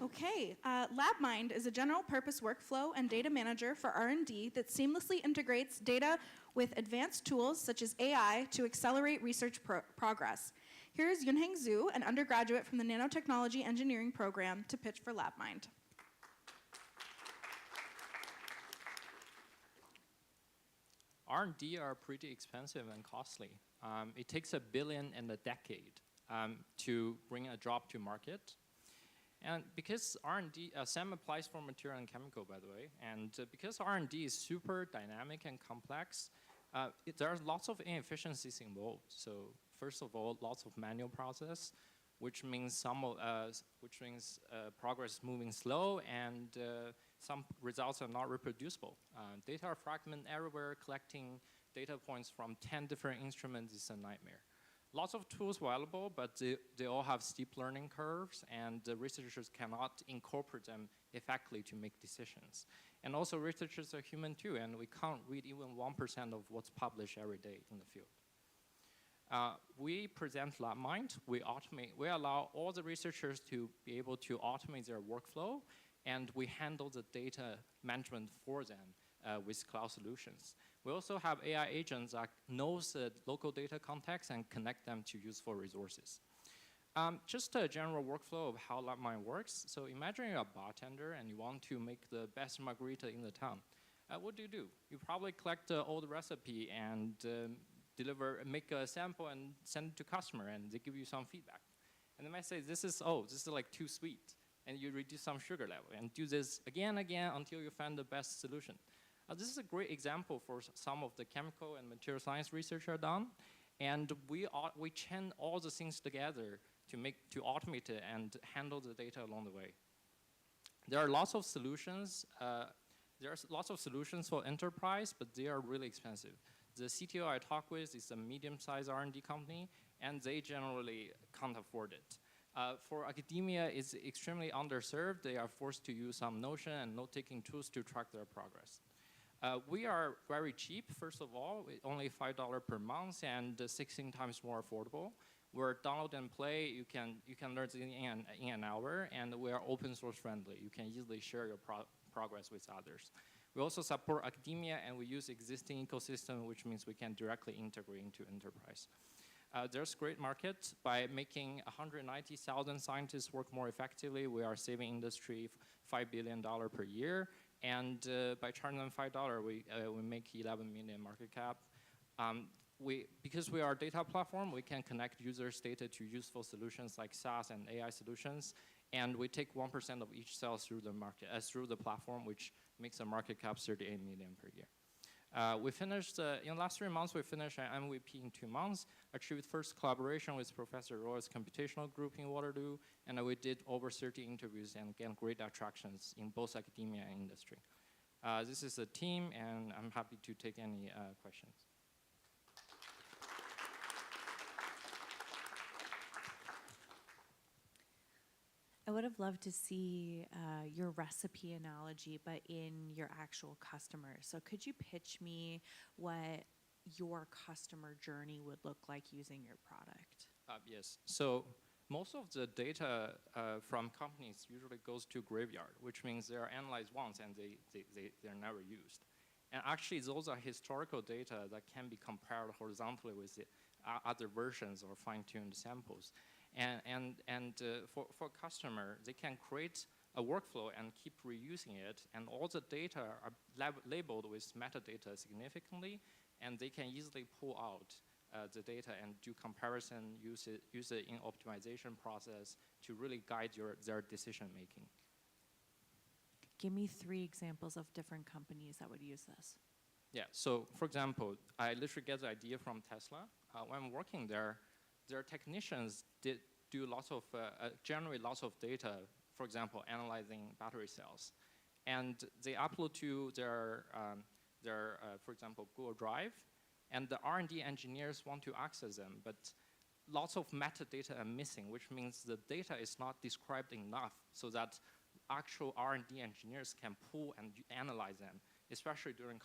Okay, Labmind is a general purpose workflow and data manager for R&D that seamlessly integrates data with advanced tools such as AI to accelerate research progress. Here's Yunheng Zhu, an undergraduate from the Nanotechnology Engineering program, to pitch for Labmind. R&D are pretty expensive and costly. It takes $1 billion in a decade to bring a drug to market. And because R&D, SEM applies for material and chemical, by the way, and because R&D is super dynamic and complex, there are lots of inefficiencies involved. So first of all, lots of manual process, which means progress moving slow, and some results are not reproducible. Data are fragmented everywhere. Collecting data points from 10 different instruments is a nightmare. Lots of tools available, but they all have steep learning curves, and the researchers cannot incorporate them effectively to make decisions. And also, researchers are human too, and we can't read even 1% of what's published every day in the field. We present Labmind. We allow all the researchers to be able to automate their workflow, and we handle the data management for them with cloud solutions. We also have AI agents that knows the local data context and connect them to useful resources. Just a general workflow of how Labmind works. So imagine you're a bartender and you want to make the best margarita in the town. What do? You probably collect all the recipe and make a sample and send it to customer, and they give you some feedback. And they might say, this is like too sweet. And you reduce some sugar level and do this again and again until you find the best solution. This is a great example for some of the chemical and material science research are done. And we chain all the things together to automate it and handle the data along the way. There are lots of solutions. There's lots of solutions for enterprise, but they are really expensive. The CTO I talk with is a medium-sized R&D company, and they generally can't afford it. For academia, it's extremely underserved. They are forced to use some Notion and note-taking tools to track their progress. We are very cheap, first of all, only $5 per month and 16 times more affordable. We're download and play. You can learn in an hour, and we are open source friendly. You can easily share your progress with others. We also support academia, and we use existing ecosystem, which means we can directly integrate into enterprise. There's great market. By making 190,000 scientists work more effectively, we are saving industry $5 billion per year. And by charging them $5, we make 11 million market cap. Because we are a data platform, we can connect users' data to useful solutions like SaaS and AI solutions. And we take 1% of each sale through the platform, which makes a market cap 38 million per year. We finished, in the last 3 months, we finished an MVP in 2 months, achieved first collaboration with Professor Roy's computational group in Waterloo, and we did over 30 interviews and gained great attractions in both academia and industry. This is a team, and I'm happy to take any questions. I would have loved to see your recipe analogy, but in your actual customers. So could you pitch me what your customer journey would look like using your product? Yes. So most of the data from companies usually goes to graveyard, which means they are analyzed once and they're never used. And actually, those are historical data that can be compared horizontally with the other versions or fine-tuned samples. And for customer, they can create a workflow and keep reusing it, and all the data are labeled with metadata significantly, and they can easily pull out the data and do comparison, use it in optimization process to really guide their decision making. Give me 3 examples of different companies that would use this. Yeah, so for example, I literally get the idea from Tesla. When I'm working there, their technicians did do generate lots of data, for example, analyzing battery cells. And they upload to their for example, Google Drive, and the R&D engineers want to access them, but lots of metadata are missing, which means the data is not described enough so that actual R&D engineers can pull and analyze them, especially during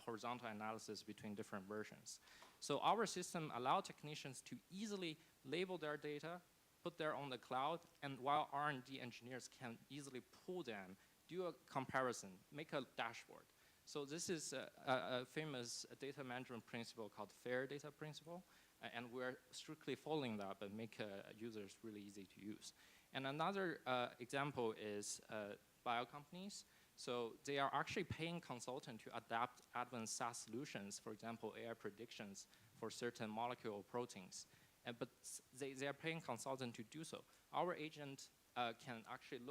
horizontal analysis between different versions. So our system allows technicians to easily label their data, put them on the cloud, and while R&D engineers can easily pull them, do a comparison, make a dashboard. So this is a famous data management principle called FAIR data principle, and we're strictly following that, but make users really easy to use. And another example is bio companies. So they are actually paying consultants to adapt advanced SAS solutions, for example, AI predictions for certain molecule proteins. But they are paying consultants to do so. Our agent can actually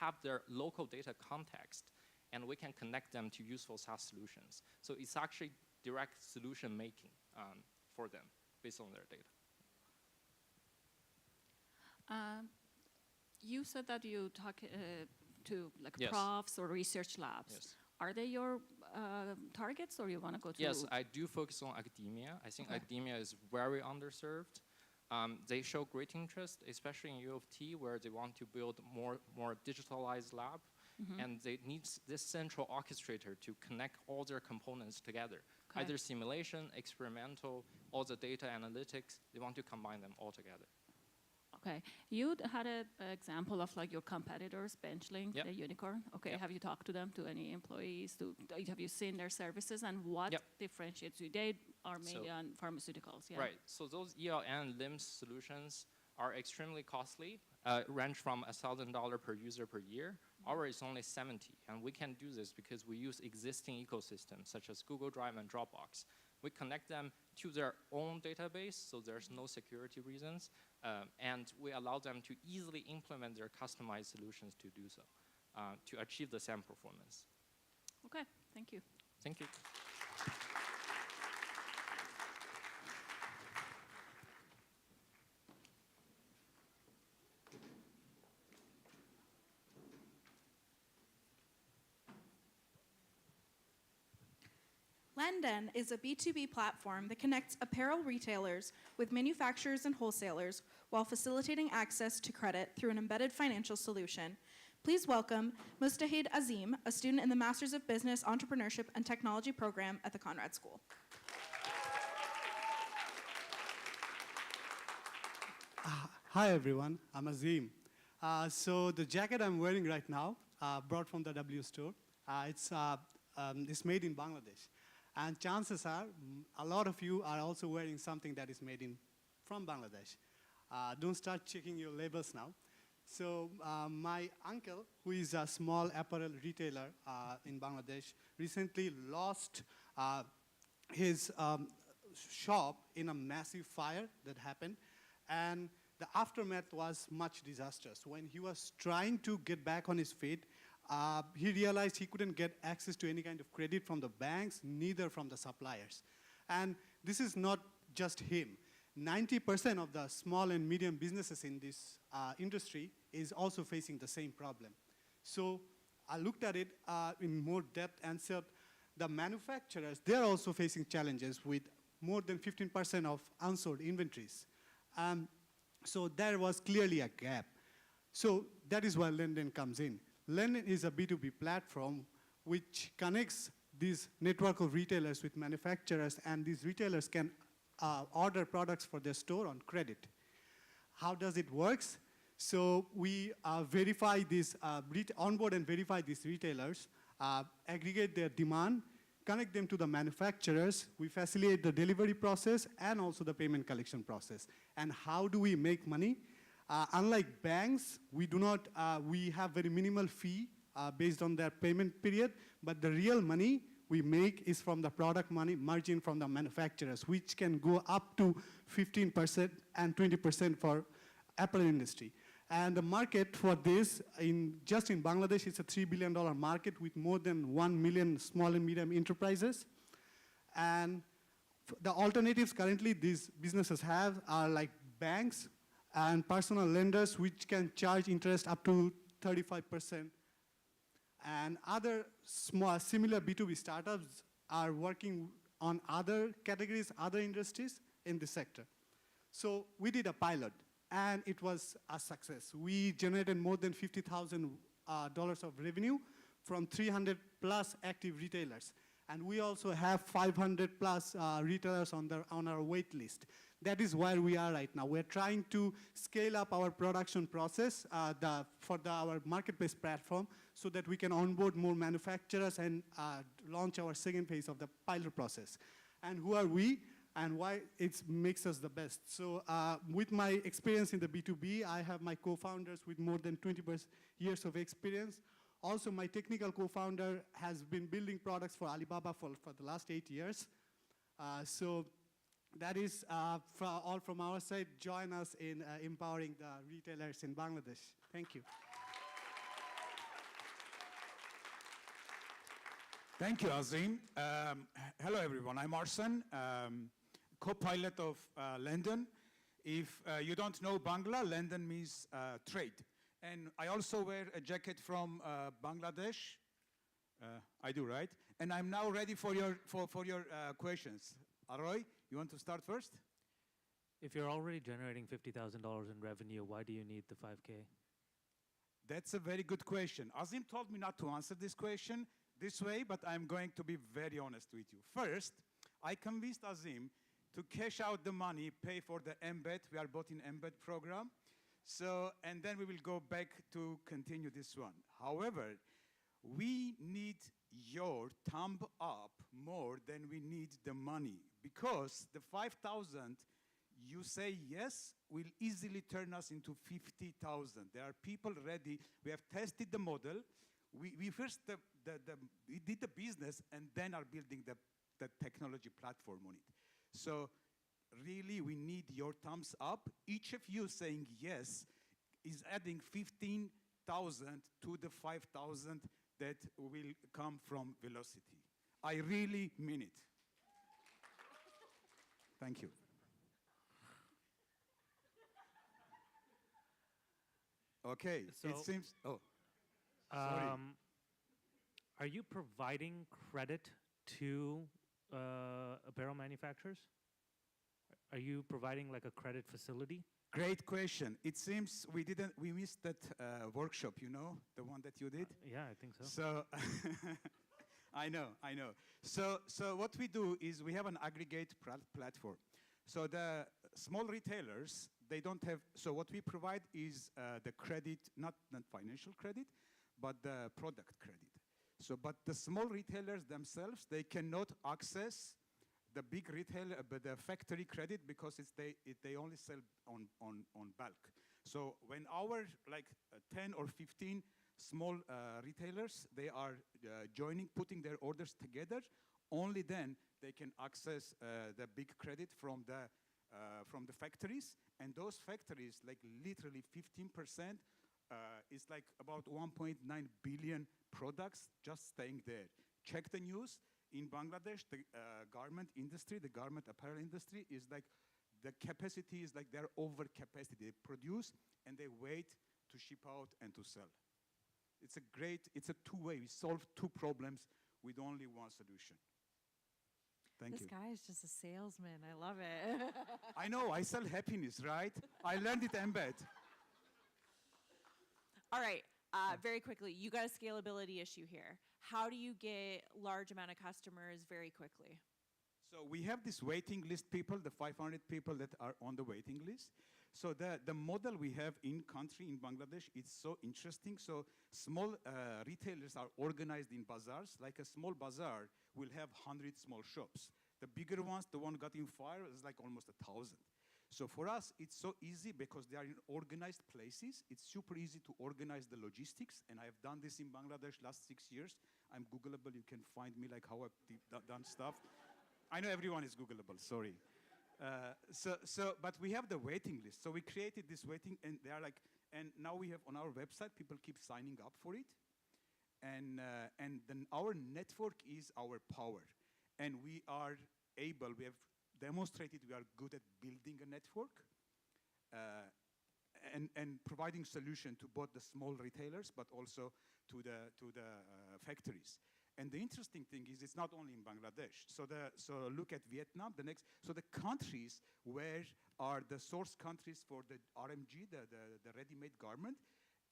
have their local data context, and we can connect them to useful SAS solutions. So it's actually direct solution making for them based on their data. You said that you talk to like Yes. profs or research labs. Yes. Are they your targets, or you want to go to? Yes, I do focus on academia. I think academia is very underserved. They show great interest, especially in U of T, where they want to build more digitalized lab. And they need this central orchestrator to connect all their components together. Either simulation, experimental, all the data analytics, they want to combine them all together. Okay, you had an example of like your competitors, Benchling, Yep. the unicorn. Okay, Yep. have you talked to them, to any employees? Have you seen their services, and what Yep. differentiates you? They are mainly So- on pharmaceuticals, yeah? Right, so those ELN LIMS solutions are extremely costly, range from $1,000 per user per year. Ours is only 70, and we can do this because we use existing ecosystems such as Google Drive and Dropbox. We connect them to their own database, so there's no security reasons, and we allow them to easily implement their customized solutions to do so, to achieve the same performance. Okay, thank you. Thank you. Lendon is a B2B platform that connects apparel retailers with manufacturers and wholesalers while facilitating access to credit through an embedded financial solution. Please welcome Mustahid Azim, a student in the Masters of Business, Entrepreneurship, and Technology program at the Conrad School. Hi everyone, I'm Azim. So the jacket I'm wearing right now, brought from the W store, it's made in Bangladesh. And chances are, a lot of you are also wearing something that is made from Bangladesh. Don't start checking your labels now. So my uncle, who is a small apparel retailer in Bangladesh, recently lost his shop in a massive fire that happened. And the aftermath was much disastrous. When he was trying to get back on his feet, he realized he couldn't get access to any kind of credit from the banks, neither from the suppliers. And this is not just him. 90% of the small and medium businesses in this industry is also facing the same problem. So I looked at it in more depth and said the manufacturers, they're also facing challenges with more than 15% of unsold inventories. So there was clearly a gap. So that is where Lendon comes in. Lendon is a B2B platform which connects these network of retailers with manufacturers, and these retailers can order products for their store on credit. How does it work? So we verify these, onboard and verify these retailers, aggregate their demand, connect them to the manufacturers. We facilitate the delivery process and also the payment collection process. And how do we make money? Unlike banks, we do not, we have very minimal fee based on their payment period, but the real money we make is from the product money margin from the manufacturers, which can go up to 15% and 20% for apparel industry. And the market for this, just in Bangladesh, it's a $3 billion market with more than 1 million small and medium enterprises. And the alternatives currently these businesses have are like banks and personal lenders, which can charge interest up to 35%. And other small, similar B2B startups are working on other categories, other industries in the sector. So we did a pilot, and it was a success. We generated more than $50,000 of revenue from 300 plus active retailers. And we also have 500 plus retailers on our wait list. That is where we are right now. We're trying to scale up our production process for our marketplace platform so that we can onboard more manufacturers and launch our second phase of the pilot process. And who are we and why it makes us the best? So with my experience in the B2B, I have my co-founders with more than 20 years of experience. Also, my technical co-founder has been building products for Alibaba for the last 8 years. So that is all from our side. Join us in empowering the retailers in Bangladesh. Thank you. Thank you, Azim. Hello, everyone. I'm Arsen, co-pilot of Lendon. If you don't know Bangla, Lendon means trade. And I also wear a jacket from Bangladesh. I do, right? And I'm now ready for your questions. Aloy, you want to start first? If you're already generating $50,000 in revenue, why do you need the 5K? That's a very good question. Azim told me not to answer this question this way, but I'm going to be very honest with you. First, I convinced Azim to cash out the money, pay for the embed. We are both in embed program. So, and then we will go back to continue this one. However, we need your thumb up more than we need the money, because the 5,000 you say yes will easily turn us into 50,000. There are people ready. We have tested the model. We first we did the business and then are building the technology platform on it. So really, we need your thumbs up. Each of you saying yes is adding 15,000 to the 5,000 that will come from velocity. I really mean it. Thank you. Okay, So, it seems, oh, sorry. Are you providing credit to apparel manufacturers? Are you providing like a credit facility? Great question. It seems we missed that workshop, you know, the one that you did? Yeah, I think so. So, I know. So what we do is we have an aggregate platform. So the small retailers, they don't have, so what we provide is the credit, not financial credit, but the product credit. So, but the small retailers themselves, they cannot access the big retailer, but the factory credit, because they only sell on bulk. So when our 10 or 15 small retailers, they are putting their orders together, only then they can access the big credit from the factories. And those factories, like literally 15%, is like about 1.9 billion products just staying there. Check the news. In Bangladesh, the garment industry, the garment apparel industry is like, the capacity is like they're over capacity. They produce and they wait to ship out and to sell. It's a two-way. We solve two problems with only one solution. Thank you. This guy is just a salesman. I love it. I know, I sell happiness, right? I learned it embed. All right, very quickly, you got a scalability issue here. How do you get large amount of customers very quickly? So we have this waiting list people, the 500 people that are on the waiting list. So the model we have in country, in Bangladesh, it's so interesting. So small retailers are organized in bazaars. Like a small bazaar will have 100 small shops. The bigger ones, the one got in fire, is like almost 1,000. So for us, it's so easy because they are in organized places. It's super easy to organize the logistics, and I've done this in Bangladesh last 6 years. I'm Googleable. You can find me like how I've done stuff. I know everyone is Googleable, sorry. But we have the waiting list. So we created this waiting, and they are like, and now we have on our website, people keep signing up for it. And then our network is our power. And we are able, we have demonstrated we are good at building a network and providing solution to both the small retailers, but also to the factories. And the interesting thing is it's not only in Bangladesh. So look at Vietnam, so the countries where are the source countries for the RMG, the ready-made garment,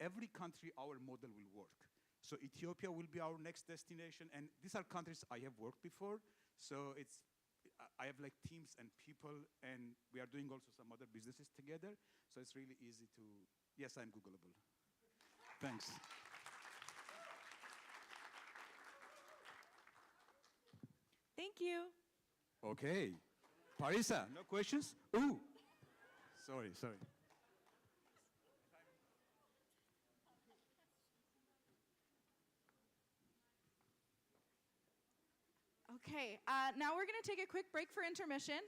every country our model will work. So Ethiopia will be our next destination, and these are countries I have worked before, so I have like teams and people, and we are doing also some other businesses together, so it's really easy to, yes, I'm Googleable. Thanks. Thank you. Okay. Parisa, no questions? Ooh. Sorry. Okay, now we're going to take a quick break for intermission.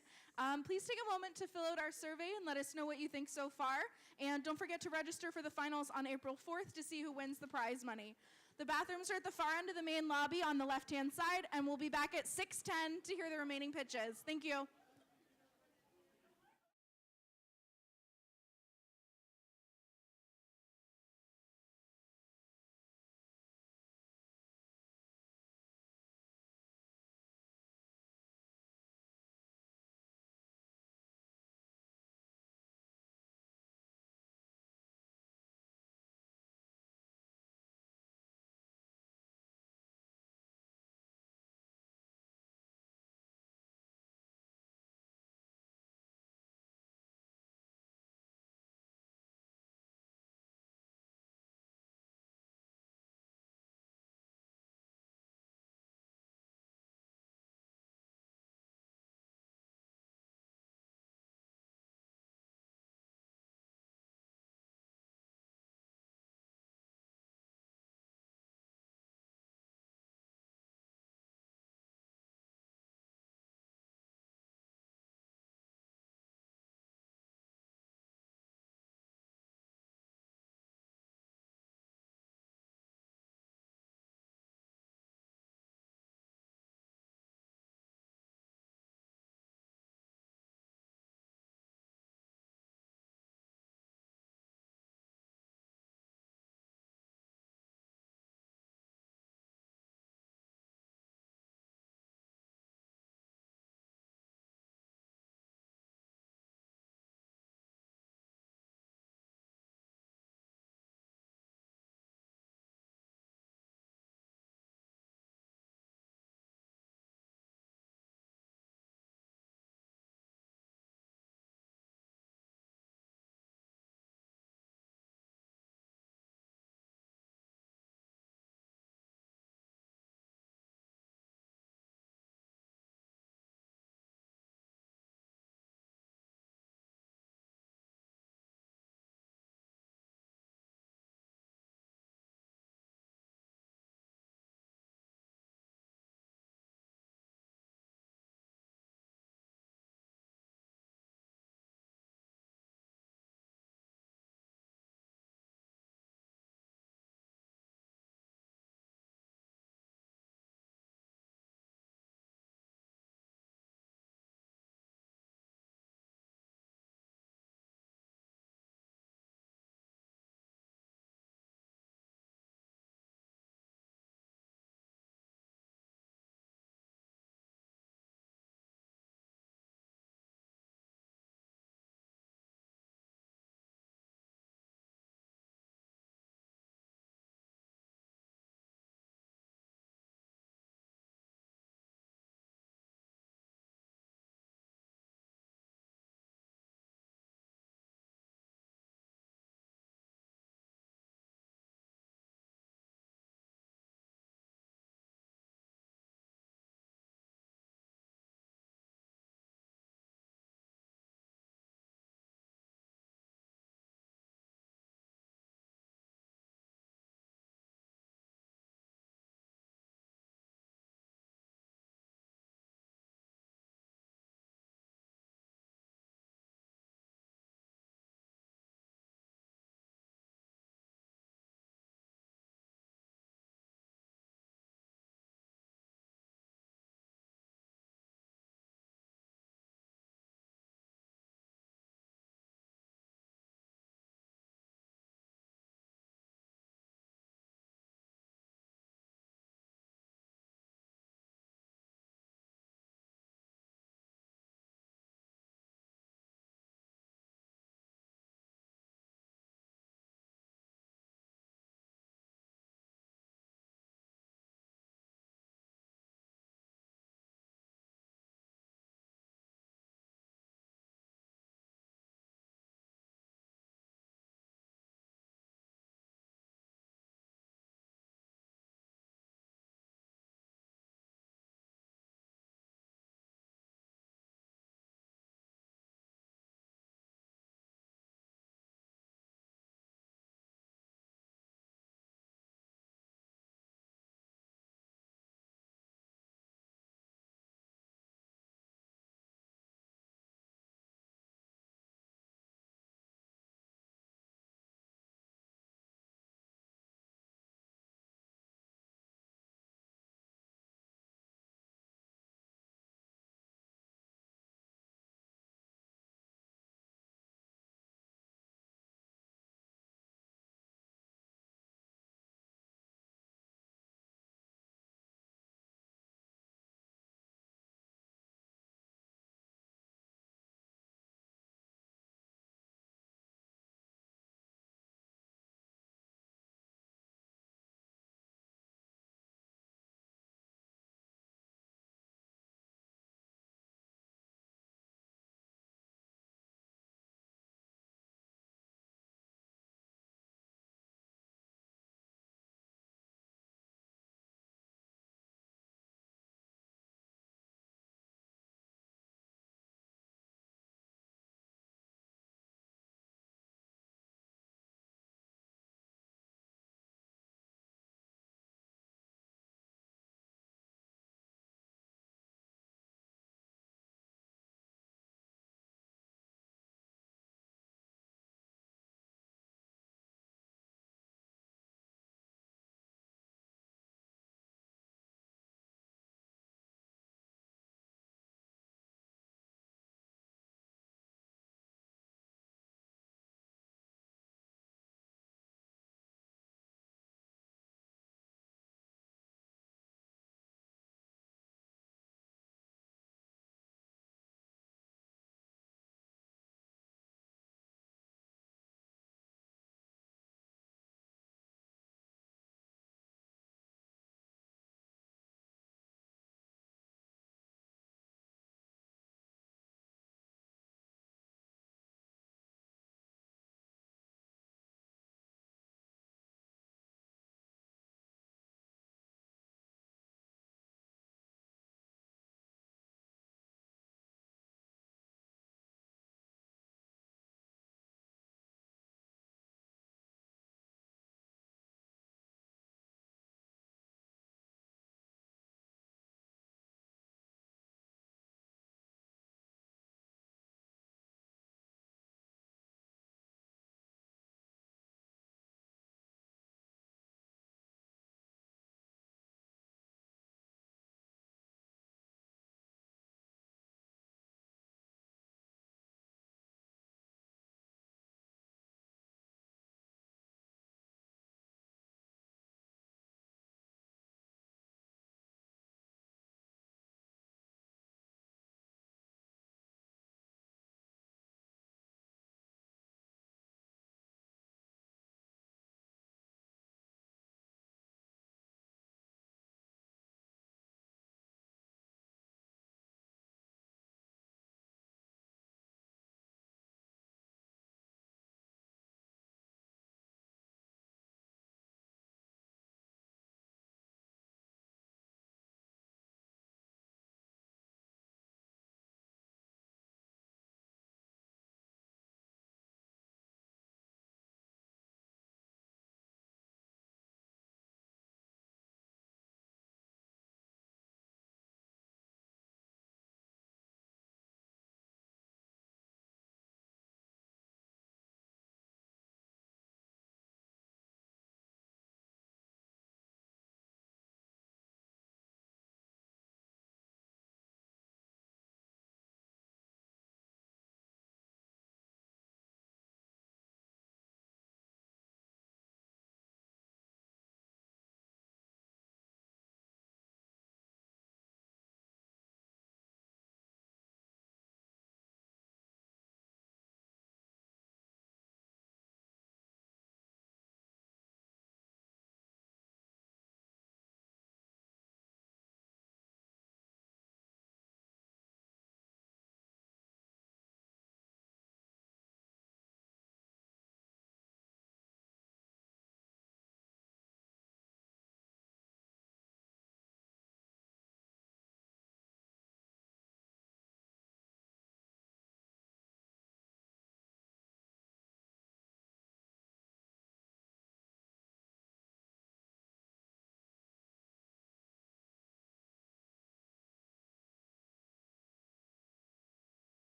Please take a moment to fill out our survey and let us know what you think so far. And don't forget to register for the finals on April 4th to see who wins the prize money. The bathrooms are at the far end of the main lobby on the left-hand side, and we'll be back at 6:10 to hear the remaining pitches. Thank you.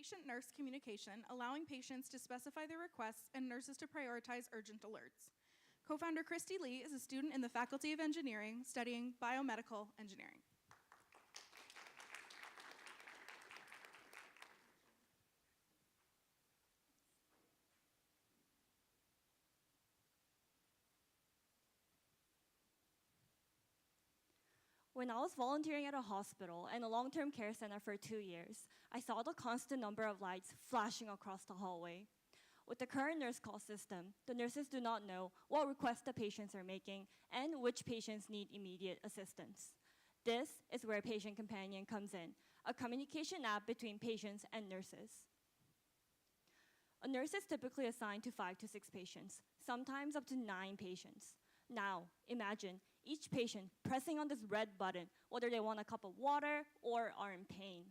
patient-nurse communication, allowing patients to specify their requests and nurses to prioritize urgent alerts. Co-founder Christy Lee is a student in the Faculty of Engineering studying biomedical engineering. When I was volunteering at a hospital and a long-term care center for 2 years, I saw the constant number of lights flashing across the hallway. With the current nurse call system, the nurses do not know what requests the patients are making and which patients need immediate assistance. This is where Patient Companion comes in, a communication app between patients and nurses. A nurse is typically assigned to 5 to 6 patients, sometimes up to 9 patients. Now, imagine each patient pressing on this red button, whether they want a cup of water or are in pain.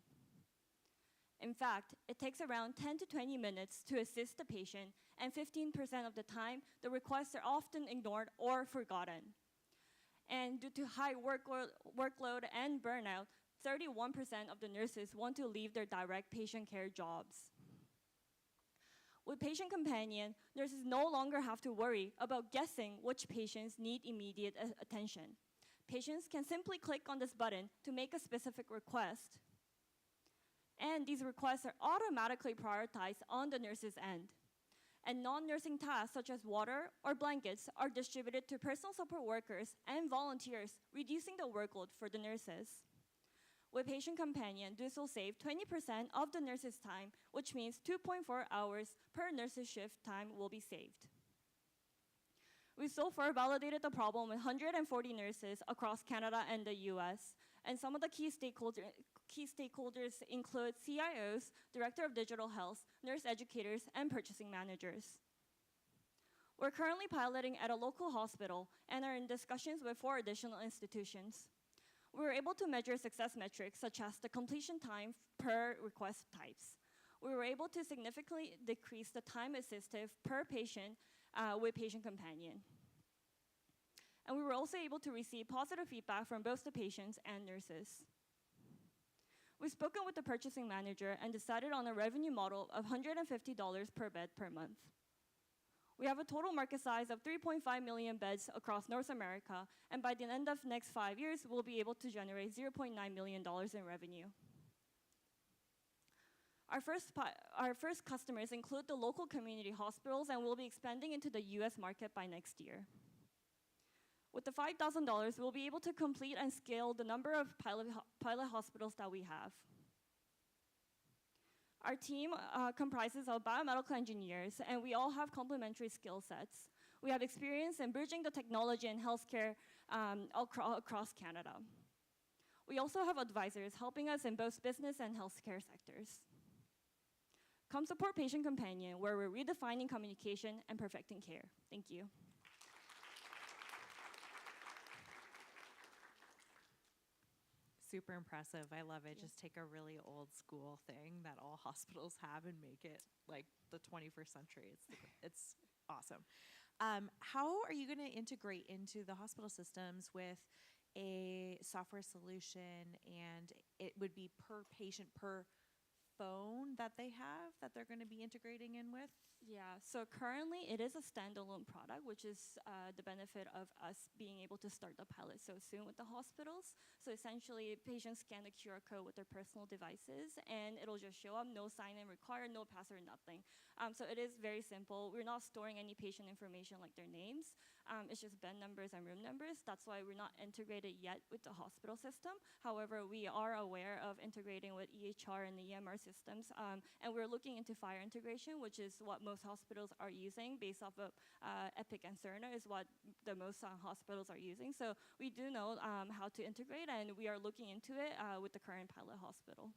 In fact, it takes around 10 to 20 minutes to assist the patient, and 15% of the time, the requests are often ignored or forgotten. And due to high workload and burnout, 31% of the nurses want to leave their direct patient care jobs. With Patient Companion, nurses no longer have to worry about guessing which patients need immediate attention. Patients can simply click on this button to make a specific request, and these requests are automatically prioritized on the nurse's end. And non-nursing tasks such as water or blankets are distributed to personal support workers and volunteers, reducing the workload for the nurses. With Patient Companion, this will save 20% of the nurse's time, which means 2.4 hours per nurse's shift time will be saved. We've so far validated the problem with 140 nurses across Canada and the US, and some of the key stakeholders include CIOs, Director of Digital Health, nurse educators, and purchasing managers. We're currently piloting at a local hospital and are in discussions with 4 additional institutions. We were able to measure success metrics such as the completion time per request types. We were able to significantly decrease the time assistive per patient with Patient Companion. And we were also able to receive positive feedback from both the patients and nurses. We've spoken with the purchasing manager and decided on a revenue model of $150 per bed per month. We have a total market size of 3.5 million beds across North America, and by the end of the next 5 years, we'll be able to generate $0.9 million in revenue. Our first customers include the local community hospitals, and we'll be expanding into the US market by next year. With the $5,000, we'll be able to complete and scale the number of pilot hospitals that we have. Our team comprises of biomedical engineers, and we all have complementary skill sets. We have experience in bridging the technology and healthcare across Canada. We also have advisors helping us in both business and healthcare sectors. Come support Patient Companion, where we're redefining communication and perfecting care. Thank you. Super impressive. I love it. Just take a really old school thing that all hospitals have and make it like the 21st century. It's awesome. How are you going to integrate into the hospital systems with a software solution, and it would be per patient per phone that they have that they're going to be integrating in with? Yeah, so currently it is a standalone product, which is the benefit of us being able to start the pilot so soon with the hospitals. So essentially, patients scan the QR code with their personal devices, and it'll just show up, no sign-in required, no password, nothing. So it is very simple. We're not storing any patient information like their names. It's just bed numbers and room numbers. That's why we're not integrated yet with the hospital system. However, we are aware of integrating with EHR and the EMR systems, and we're looking into FHIR integration, which is what most hospitals are using based off of Epic and Cerner is what the most hospitals are using. So we do know how to integrate, and we are looking into it with the current pilot hospital.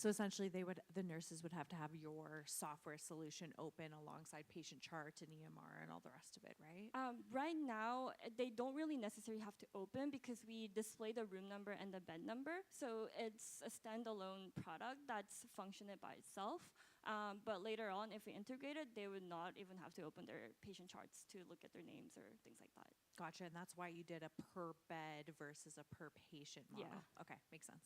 So essentially, the nurses would have to have your software solution open alongside patient chart and EMR and all the rest of it, right? Right now, they don't really necessarily have to open because we display the room number and the bed number. So it's a standalone product that's functioning by itself. But later on, if we integrate it, they would not even have to open their patient charts to look at their names or things like that. Gotcha, and that's why you did a per bed versus a per patient model. Yeah. Okay, makes sense.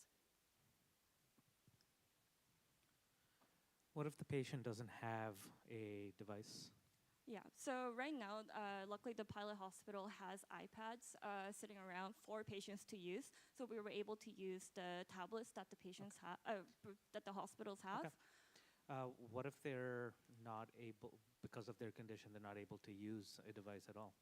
What if the patient doesn't have a device? Yeah, so right now, luckily the pilot hospital has iPads sitting around for patients to use. So we were able to use the tablets that the patients have, that the hospitals have. Okay. What if they're not able, because of their condition, they're not able to use a device at all?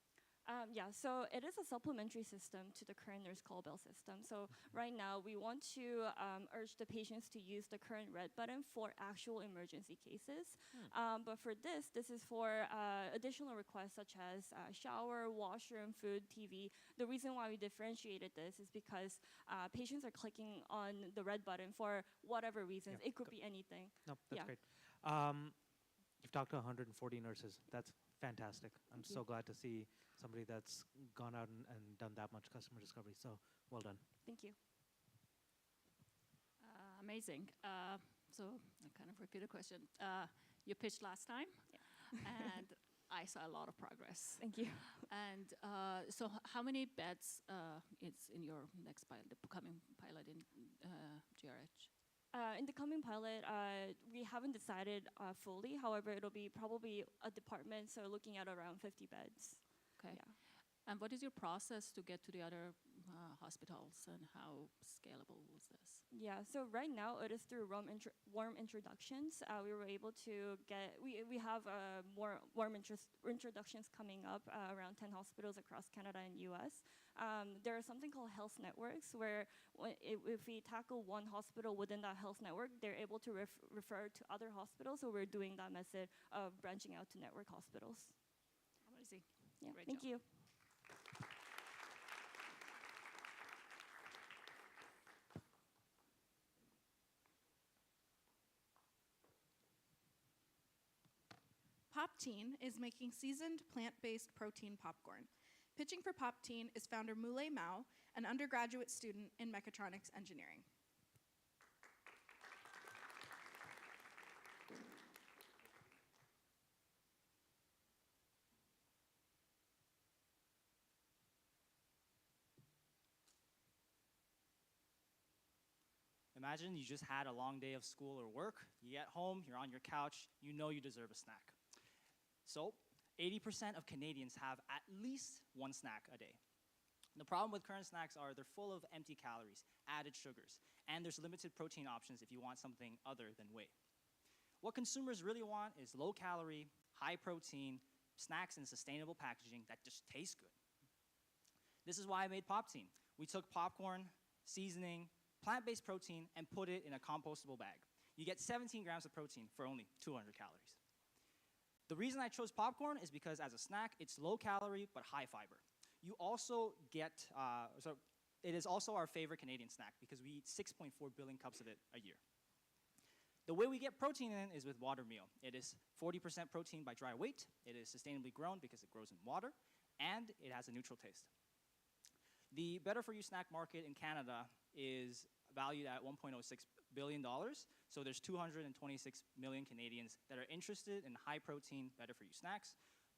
Yeah, so it is a supplementary system to the current nurse call bell system. So right now, we want to urge the patients to use the current red button for actual emergency cases. But for this is for additional requests such as shower, washroom, food, TV. The reason why we differentiated this is because patients are clicking on the red button for whatever reasons. Yeah. It could be anything. No, that's Yeah. great. You've talked to 140 nurses. That's fantastic. I'm so glad to see somebody that's gone out and done that much customer discovery. So well done. Thank you. Amazing. So I kind of repeat the question. You pitched last time, and I saw a lot of progress. Thank you. And so how many beds is in your next pilot, the coming pilot in GRH? In the coming pilot, we haven't decided fully. However, it'll be probably a department, so looking at around 50 beds. Okay. Yeah. And what is your process to get to the other hospitals, and how scalable was this? Yeah, so right now it is through warm introductions. We were able to get, we have more warm introductions coming up around 10 hospitals across Canada and US. There is something called health networks where if we tackle one hospital within that health network, they're able to refer to other hospitals. So we're doing that method of branching out to network hospitals. Amazing. Yeah, Great thank job. you. Pop-Teen is making seasoned plant-based protein popcorn. Pitching for Pop-Teen is founder Muley Mao, an undergraduate student in mechatronics engineering. Imagine you just had a long day of school or work. You get home, you're on your couch, you know you deserve a snack. So, 80% of Canadians have at least one snack a day. The problem with current snacks are they're full of empty calories, added sugars, and there's limited protein options if you want something other than whey. What consumers really want is low-calorie, high-protein snacks in sustainable packaging that just taste good. This is why I made Pop-Teen. We took popcorn, seasoning, plant-based protein, and put it in a compostable bag. You get 17 grams of protein for only 200 calories. The reason I chose popcorn is because as a snack, it's low calorie but high fiber. You also get, so it is also our favorite Canadian snack because we eat 6.4 billion cups of it a year. The way we get protein in is with water meal. It is 40% protein by dry weight. It is sustainably grown because it grows in water, and it has a neutral taste. The better-for-you snack market in Canada is valued at $1.06 billion. So there's 226 million Canadians that are interested in high-protein, better-for-you snacks.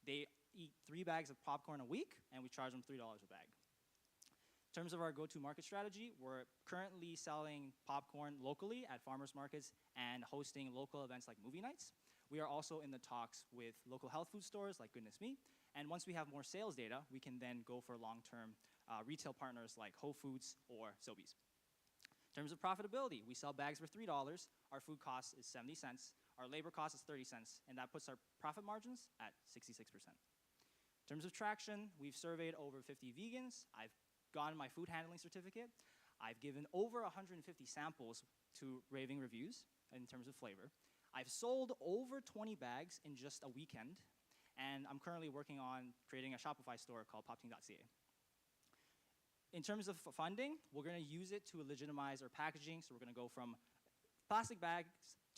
They eat 3 bags of popcorn a week, and we charge them $3 a bag. In terms of our go-to-market strategy, we're currently selling popcorn locally at farmers markets and hosting local events like movie nights. We are also in the talks with local health food stores like Goodness Me. And once we have more sales data, we can then go for long-term retail partners like Whole Foods or Sobeys. In terms of profitability, we sell bags for $3. Our food cost is 70 cents. Our labor cost is 30 cents. And that puts our profit margins at 66%. In terms of traction, we've surveyed over 50 vegans. I've gotten my food handling certificate. I've given over 150 samples to raving reviews in terms of flavor. I've sold over 20 bags in just a weekend. And I'm currently working on creating a Shopify store called popteen.ca. In terms of funding, we're going to use it to legitimize our packaging. So we're going to go from plastic bags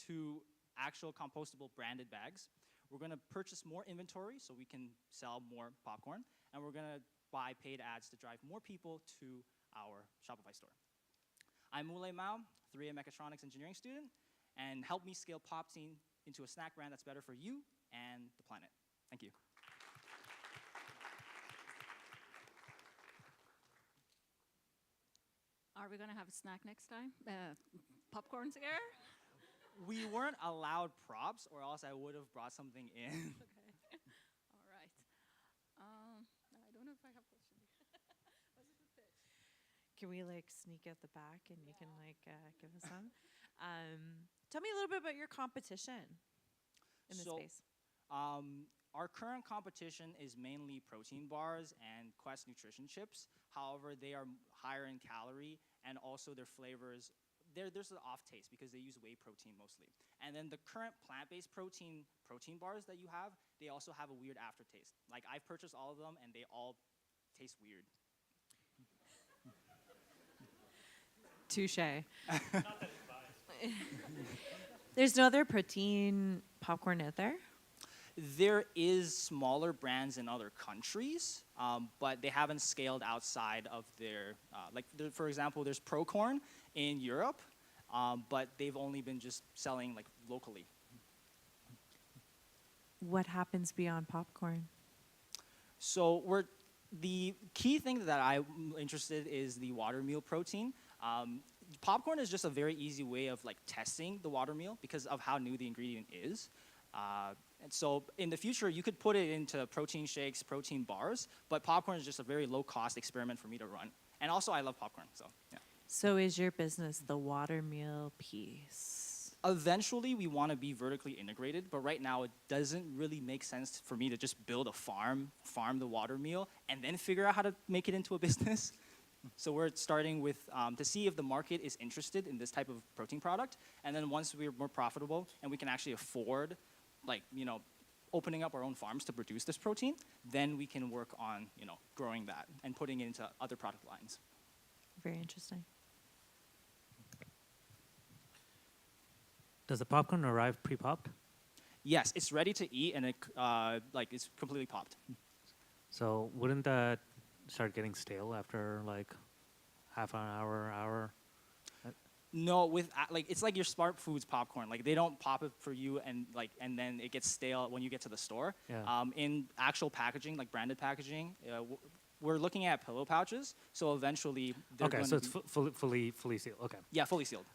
to actual compostable branded bags. We're going to purchase more inventory so we can sell more popcorn. And we're going to buy paid ads to drive more people to our Shopify store. I'm Muley Mao, 3A Mechatronics engineering student, and help me scale Pop-Teen into a snack brand that's better for you and the planet. Thank you. Are we going to have a snack next time? Popcorn's here? we weren't allowed props, or else I would have brought something in. Okay. All right. I don't know if I have questions. What's the pitch? Can we like sneak out the back and you can like give us some? Tell me a little bit about your competition in this space. Our current competition is mainly protein bars and Quest nutrition chips. However, they are higher in calorie, and also their flavors, there's an off taste because they use whey protein mostly. And then the current plant-based protein bars that you have, they also have a weird aftertaste. Like, I've purchased all of them, and they all taste weird. Touche. There's no other protein popcorn out there? There is smaller brands in other countries, but they haven't scaled outside of their, for example, there's Procorn in Europe, but they've only been just selling like locally. What happens beyond popcorn? So the key thing that I'm interested is the water meal protein. Popcorn is just a very easy way of like testing the water meal because of how new the ingredient is. And so in the future, you could put it into protein shakes, protein bars, but popcorn is just a very low-cost experiment for me to run. And also, I love popcorn, so yeah. So is your business the water meal piece? Eventually, we want to be vertically integrated, but right now, it doesn't really make sense for me to just build a farm the water meal, and then figure out how to make it into a business. So we're starting with, to see if the market is interested in this type of protein product, and then once we're more profitable and we can actually afford, like, opening up our own farms to produce this protein, then we can work on, growing that and putting it into other product lines. Very interesting. Does the popcorn arrive pre-popped? Yes, it's ready to eat, and it's completely popped. So wouldn't that start getting stale after like half an hour? No, it's like your Smart Foods popcorn. Like, they don't pop it for you and then it gets stale when you get to the store. Yeah. In actual packaging, like branded packaging, we're looking at pillow pouches. So eventually, they're Okay, so it's fully sealed. Okay. Yeah, fully sealed.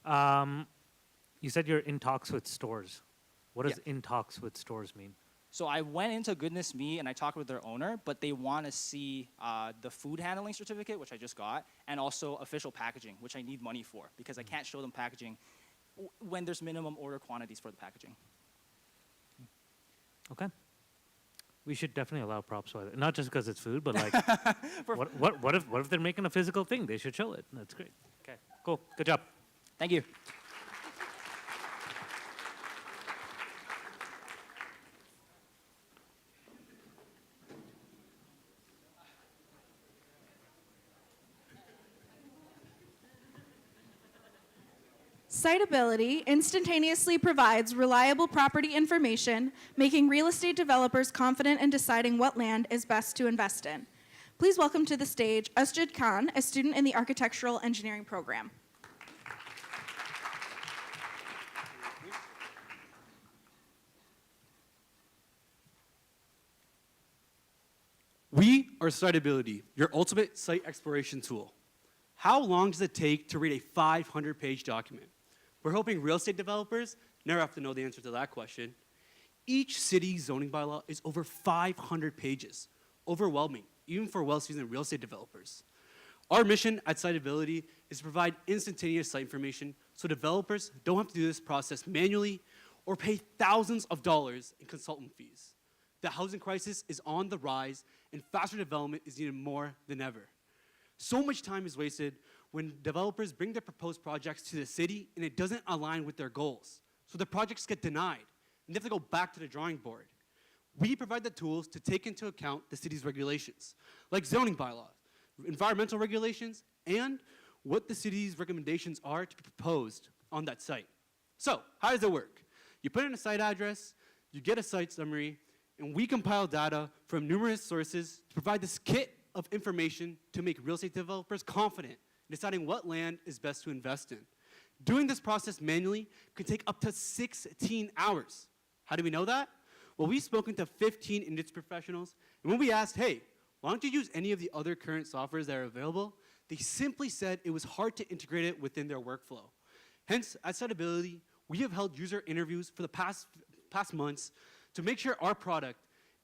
You said you're in talks with stores. What does in talks with stores mean? So I went into Goodness Me and I talked with their owner, but they want to see the food handling certificate, which I just got, and also official packaging, which I need money for because I can't show them packaging when there's minimum order quantities for the packaging. Okay. We should definitely allow props with it, not just because it's food, but like, what if they're making a physical thing? They should show it. That's great. Okay, cool, good job. Thank you. Siteability instantaneously provides reliable property information, making real estate developers confident in deciding what land is best to invest in. Please welcome to the stage Usjid Khan, a student in the Architectural Engineering program. We are Siteability, your ultimate site exploration tool. How long does it take to read a 500-page document? We're hoping real estate developers never have to know the answer to that question. Each city's zoning bylaw is over 500 pages, overwhelming, even for well-seasoned real estate developers. Our mission at Siteability is to provide instantaneous site information so developers don't have to do this process manually or pay thousands of dollars in consultant fees. The housing crisis is on the rise, and faster development is needed more than ever. So much time is wasted when developers bring their proposed projects to the city and it doesn't align with their goals. So the projects get denied, and they have to go back to the drawing board. We provide the tools to take into account the city's regulations, like zoning bylaws, environmental regulations, and what the city's recommendations are to be proposed on that site. So, how does it work? You put in a site address, you get a site summary, and we compile data from numerous sources to provide this kit of information to make real estate developers confident in deciding what land is best to invest in. Doing this process manually can take up to 16 hours. How do we know that? Well, we've spoken to 15 industry professionals, and when we asked, hey, why don't you use any of the other current softwares that are available, they simply said it was hard to integrate it within their workflow. Hence, at Siteability, we have held user interviews for the past months to make sure our product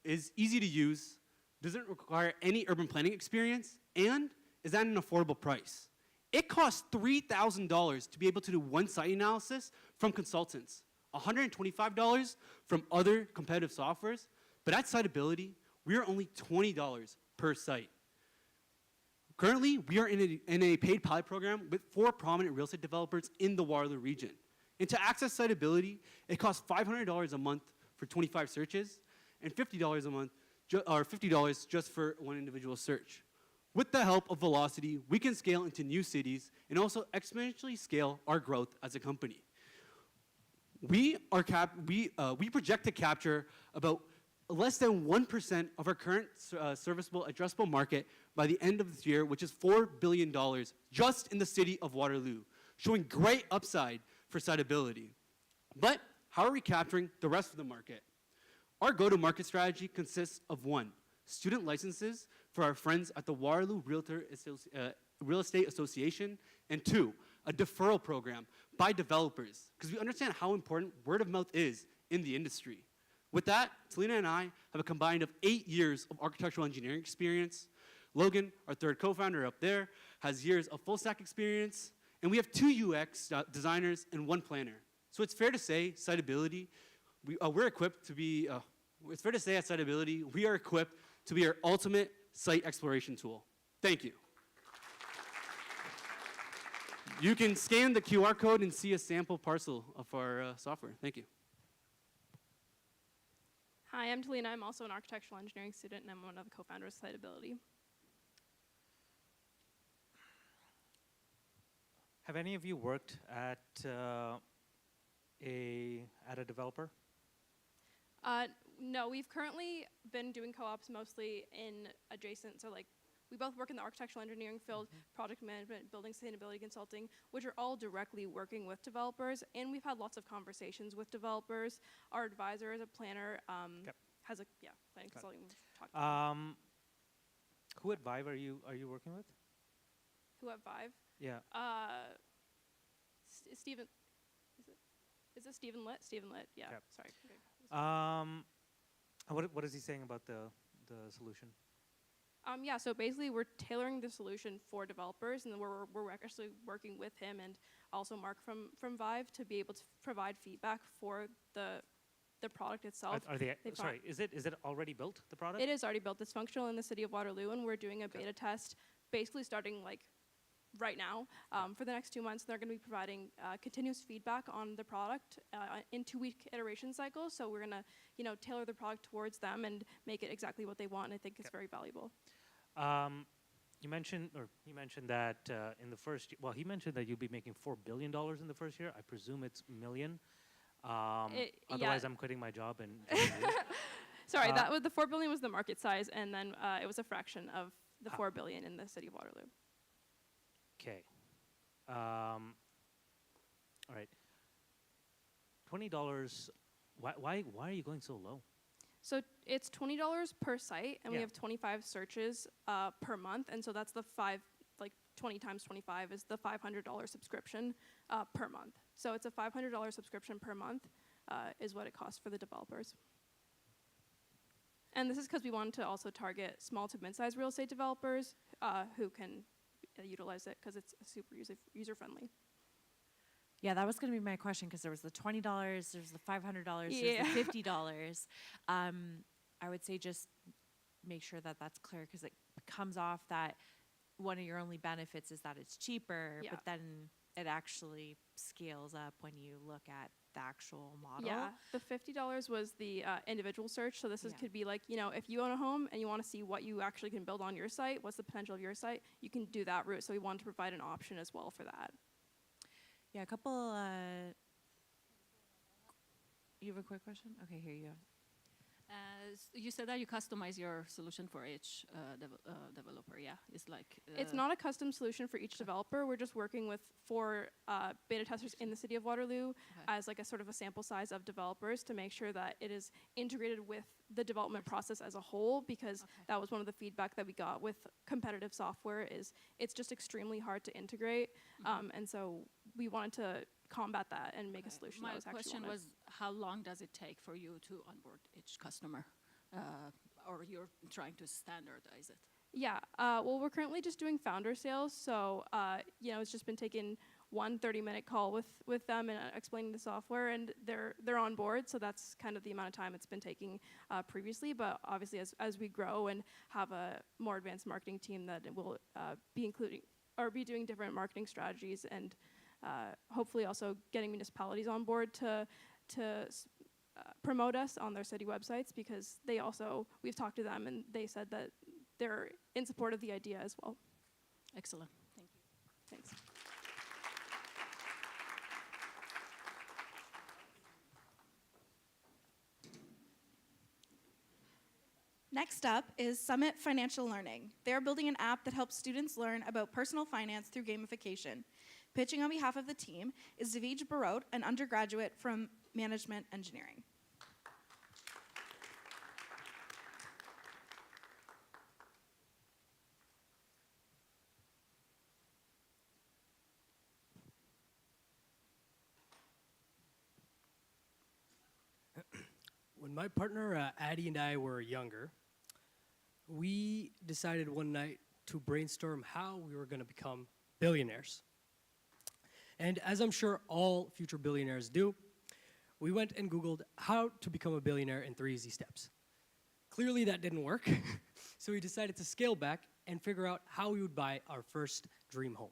is easy to use, doesn't require any urban planning experience, and is at an affordable price. It costs $3,000 to be able to do one site analysis from consultants, $125 from other competitive softwares, but at Siteability, we are only $20 per site. Currently, we are in a paid pilot program with 4 prominent real estate developers in the Waterloo region. And to access Siteability, it costs $500 a month for 25 searches and $50 a month, or $50 just for one individual search. With the help of Velocity, we can scale into new cities and also exponentially scale our growth as a company. We project to capture about less than 1% of our current serviceable addressable market by the end of this year, which is $4 billion just in the city of Waterloo, showing great upside for Siteability. But how are we capturing the rest of the market? Our go-to-market strategy consists of 1, student licenses for our friends at the Waterloo Real Estate Association, and 2, a deferral program by developers, because we understand how important word of mouth is in the industry. With that, Talina and I have a combined of 8 years of architectural engineering experience. Logan, our third co-founder up there, has years of full stack experience, and we have 2 UX designers and 1 planner. So it's fair to say, Siteability, we're equipped to be, it's fair to say at Siteability, we are equipped to be our ultimate site exploration tool. Thank you. You can scan the QR code and see a sample parcel of our software. Thank you. Hi, I'm Talina. I'm also an architectural engineering student, and I'm one of the co-founders of Siteability. Have any of you worked at a developer? No, we've currently been doing co-ops mostly in adjacent, so like we both work in the architectural engineering field, project management, building sustainability consulting, which are all directly working with developers, and we've had lots of conversations with developers. Our advisor is a planner, has a planning consulting. Who at Vive are you working with? Who at Vive? Yeah. Stephen. Is it Stephen Litt? Stephen Litt. Yeah. Yep. Sorry. Okay. What is he saying about the solution? Yeah, so basically we're tailoring the solution for developers, and then we're actually working with him and also Mark from Vive to be able to provide feedback for the product itself. Sorry, is it already built, the product? It is already built. It's functional in the city of Waterloo, and we're doing a beta test basically starting like right now for the next 2 months. They're going to be providing continuous feedback on the product in 2-week iteration cycles. So we're going to, tailor the product towards them and make it exactly what they want. And I think it's very valuable. He mentioned that in the first. Well, he mentioned that you'll be making $4 billion in the first year. I presume it's million. Otherwise, I'm quitting my job and. Sorry, that was the $4 billion was the market size, and then it was a fraction of the $4 billion in the city of Waterloo. Okay. All right. $20. Why are you going so low? So it's $20 per site, and we have 25 searches per month, and so that's the 20 times 25 is the $500 subscription per month. So it's a $500 subscription per month is what it costs for the developers. And this is because we wanted to also target small to mid-sized real estate developers who can utilize it because it's super user-friendly. Yeah, that was going to be my question because there was the $20, there's the $500, there's the $50. I would say just make sure that that's clear because it comes off that one of your only benefits is that it's cheaper, but then it actually scales up when you look at the actual model. Yeah, the $50 was the individual search. So this could be like, if you own a home and you want to see what you actually can build on your site, what's the potential of your site, you can do that route. So we wanted to provide an option as well for that. Yeah, a couple. You have a quick question? Okay, here you go. You said that you customize your solution for each developer. Yeah, it's like it's not a custom solution for each developer. We're just working with 4 beta testers in the city of Waterloo as like a sort of a sample size of developers to make sure that it is integrated with the development process as a whole, because that was one of the feedback that we got with competitive software is it's just extremely hard to integrate. And so we wanted to combat that and make a solution My that was actually question wanted. was, how long does it take for you to onboard each customer? Or you're trying to standardize it? Yeah, well, we're currently just doing founder sales, so it's just been taking one 30-minute call with them and explaining the software, and they're on board. So that's kind of the amount of time it's been taking previously. But obviously, as we grow and have a more advanced marketing team that will be including or be doing different marketing strategies, and hopefully also getting municipalities on board to promote us on their city websites, because we've talked to them and they said that they're in support of the idea as well. Excellent. Thank you. Thanks. Next up is Summit Financial Learning. They are building an app that helps students learn about personal finance through gamification. Pitching on behalf of the team is David Barot, an undergraduate from Management Engineering. When my partner Addie and I were younger, we decided one night to brainstorm how we were going to become billionaires. And as I'm sure all future billionaires do, we went and Googled how to become a billionaire in 3 easy steps. Clearly that didn't work, so we decided to scale back and figure out how we would buy our first dream home.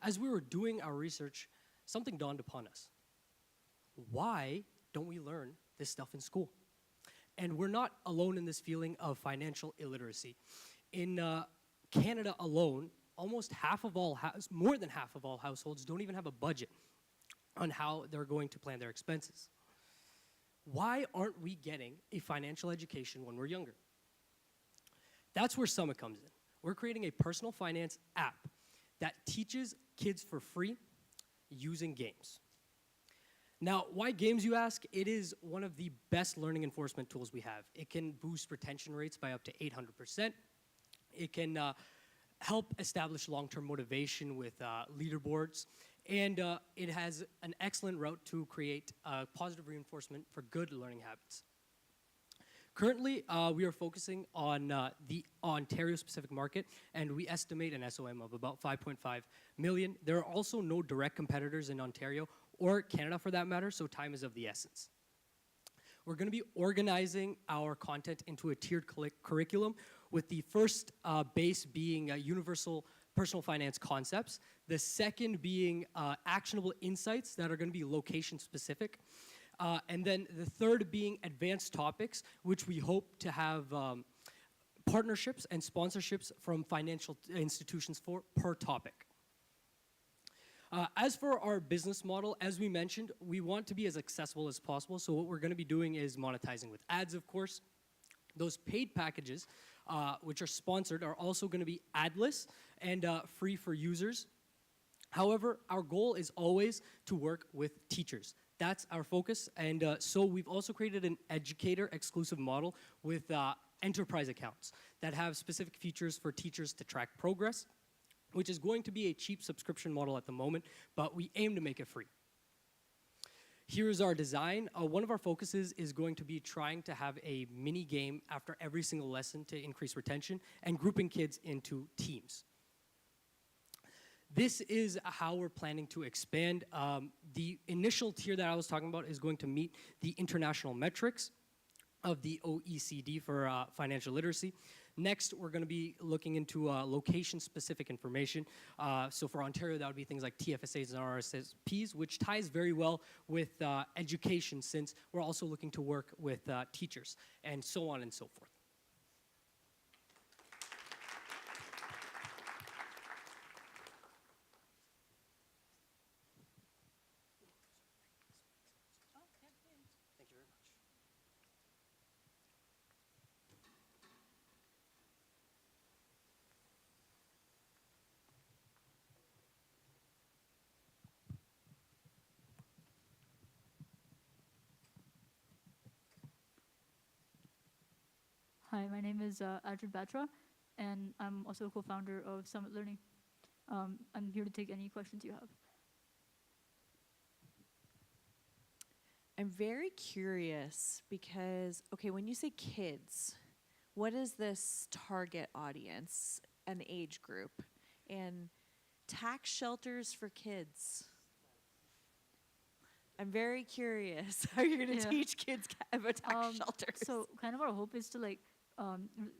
As we were doing our research, something dawned upon us. Why don't we learn this stuff in school? And we're not alone in this feeling of financial illiteracy. In Canada alone, more than half of all households don't even have a budget on how they're going to plan their expenses. Why aren't we getting a financial education when we're younger? That's where Summit comes in. We're creating a personal finance app that teaches kids for free using games. Now, why games, you ask? It is one of the best learning enforcement tools we have. It can boost retention rates by up to 800%. It can help establish long-term motivation with leaderboards. And it has an excellent route to create positive reinforcement for good learning habits. Currently, we are focusing on the Ontario-specific market, and we estimate an SOM of about 5.5 million. There are also no direct competitors in Ontario or Canada for that matter, so time is of the essence. We're going to be organizing our content into a tiered curriculum, with the first base being universal personal finance concepts, the second being actionable insights that are going to be location-specific, and then the third being advanced topics, which we hope to have partnerships and sponsorships from financial institutions for per topic. As for our business model, as we mentioned, we want to be as accessible as possible, so what we're going to be doing is monetizing with ads, of course. Those paid packages, which are sponsored, are also going to be adless and free for users. However, our goal is always to work with teachers. That's our focus, and so we've also created an educator-exclusive model with enterprise accounts that have specific features for teachers to track progress, which is going to be a cheap subscription model at the moment, but we aim to make it free. Here's our design. One of our focuses is going to be trying to have a mini game after every single lesson to increase retention and grouping kids into teams. This is how we're planning to expand. The initial tier that I was talking about is going to meet the international metrics of the OECD for financial literacy. Next, we're going to be looking into location-specific information. So for Ontario, that would be things like TFSAs and RSSPs, which ties very well with education, since we're also looking to work with teachers, and so on and so forth. Thank you very much. Hi, my name is Adrian Batra, and I'm also a co-founder of Summit Learning. I'm here to take any questions you have. I'm very curious because, okay, when you say kids, what is this target audience and age group? And tax shelters for kids. I'm very curious how you're going to Yeah. teach kids about tax shelters. So kind of our hope is to like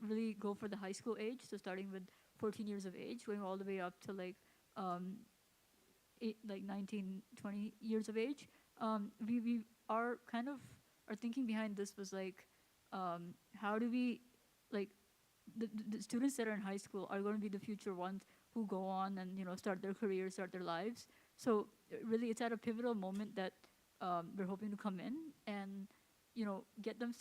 really go for the high school age, so starting with 14 years of age, going all the way up to like 19, 20 years of age. We are kind of, our thinking behind this was like, how do we, like, the students that are in high school are going to be the future ones who go on and, you know, start their careers, start their lives. So really it's at a pivotal moment that we're hoping to come in and, you know, get them,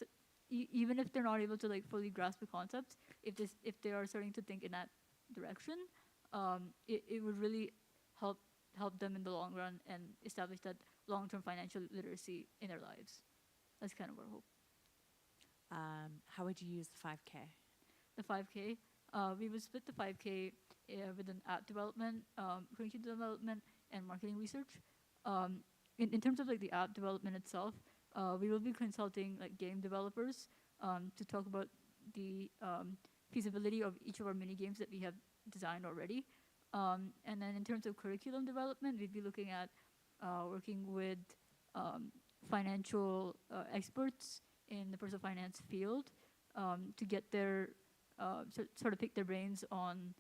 even if they're not able to like fully grasp the concepts, if they are starting to think in that direction, it would really help them in the long run and establish that long-term financial literacy in their lives. That's kind of our hope. How would you use the 5K? The 5K, we would split the 5K with an app development, curriculum development, and marketing research. In terms of like the app development itself, we will be consulting like game developers to talk about the feasibility of each of our mini games that we have designed already. And then in terms of curriculum development, we'd be looking at working with financial experts in the personal finance field to get their sort of pick their brains on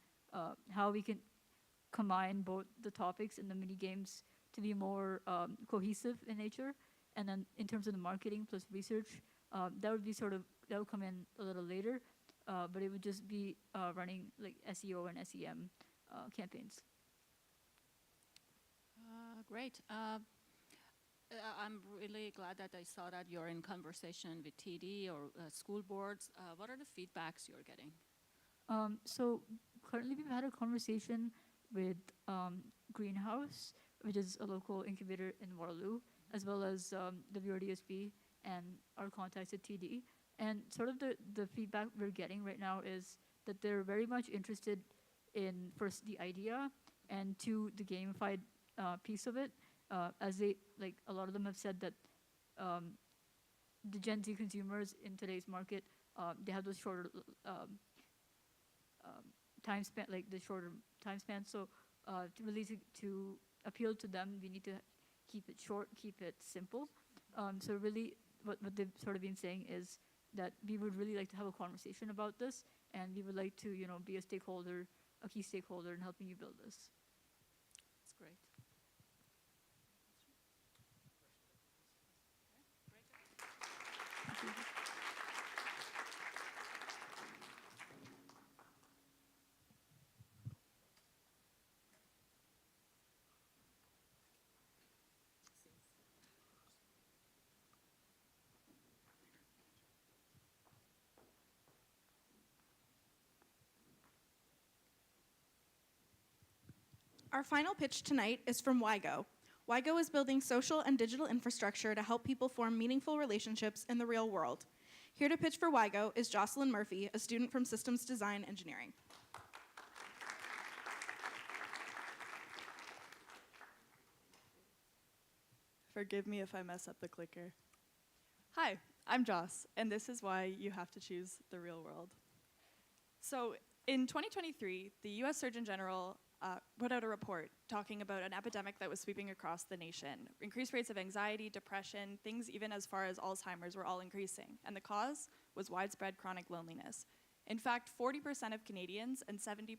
how we can combine both the topics and the mini games to be more cohesive in nature. And then in terms of the marketing plus research, that would come in a little later, but it would just be running like SEO and SEM campaigns. Great. I'm really glad that I saw that you're in conversation with TD or school boards. What are the feedbacks you're getting? So currently we've had a conversation with Greenhouse, which is a local incubator in Waterloo, as well as WRDSP and our contacts at TD. And sort of the feedback we're getting right now is that they're very much interested in, first, the idea, and two, the gamified piece of it. As they, like, a lot of them have said that the Gen Z consumers in today's market, they have those shorter time span, like the shorter time span. So to appeal to them, we need to keep it short, keep it simple. So really, what they've sort of been saying is that we would really like to have a conversation about this, and we would like to, you know, be a stakeholder, a key stakeholder in helping you build this. That's great. Our final pitch tonight is from WIGO. WIGO is building social and digital infrastructure to help people form meaningful relationships in the real world. Here to pitch for WIGO is Jocelyn Murphy, a student from Systems Design Engineering. Forgive me if I mess up the clicker. Hi, I'm Joss, and this is why you have to choose the real world. So in 2023, the US Surgeon General put out a report talking about an epidemic that was sweeping across the nation. Increased rates of anxiety, depression, things even as far as Alzheimer's were all increasing. And the cause was widespread chronic loneliness. In fact, 40% of Canadians and 70%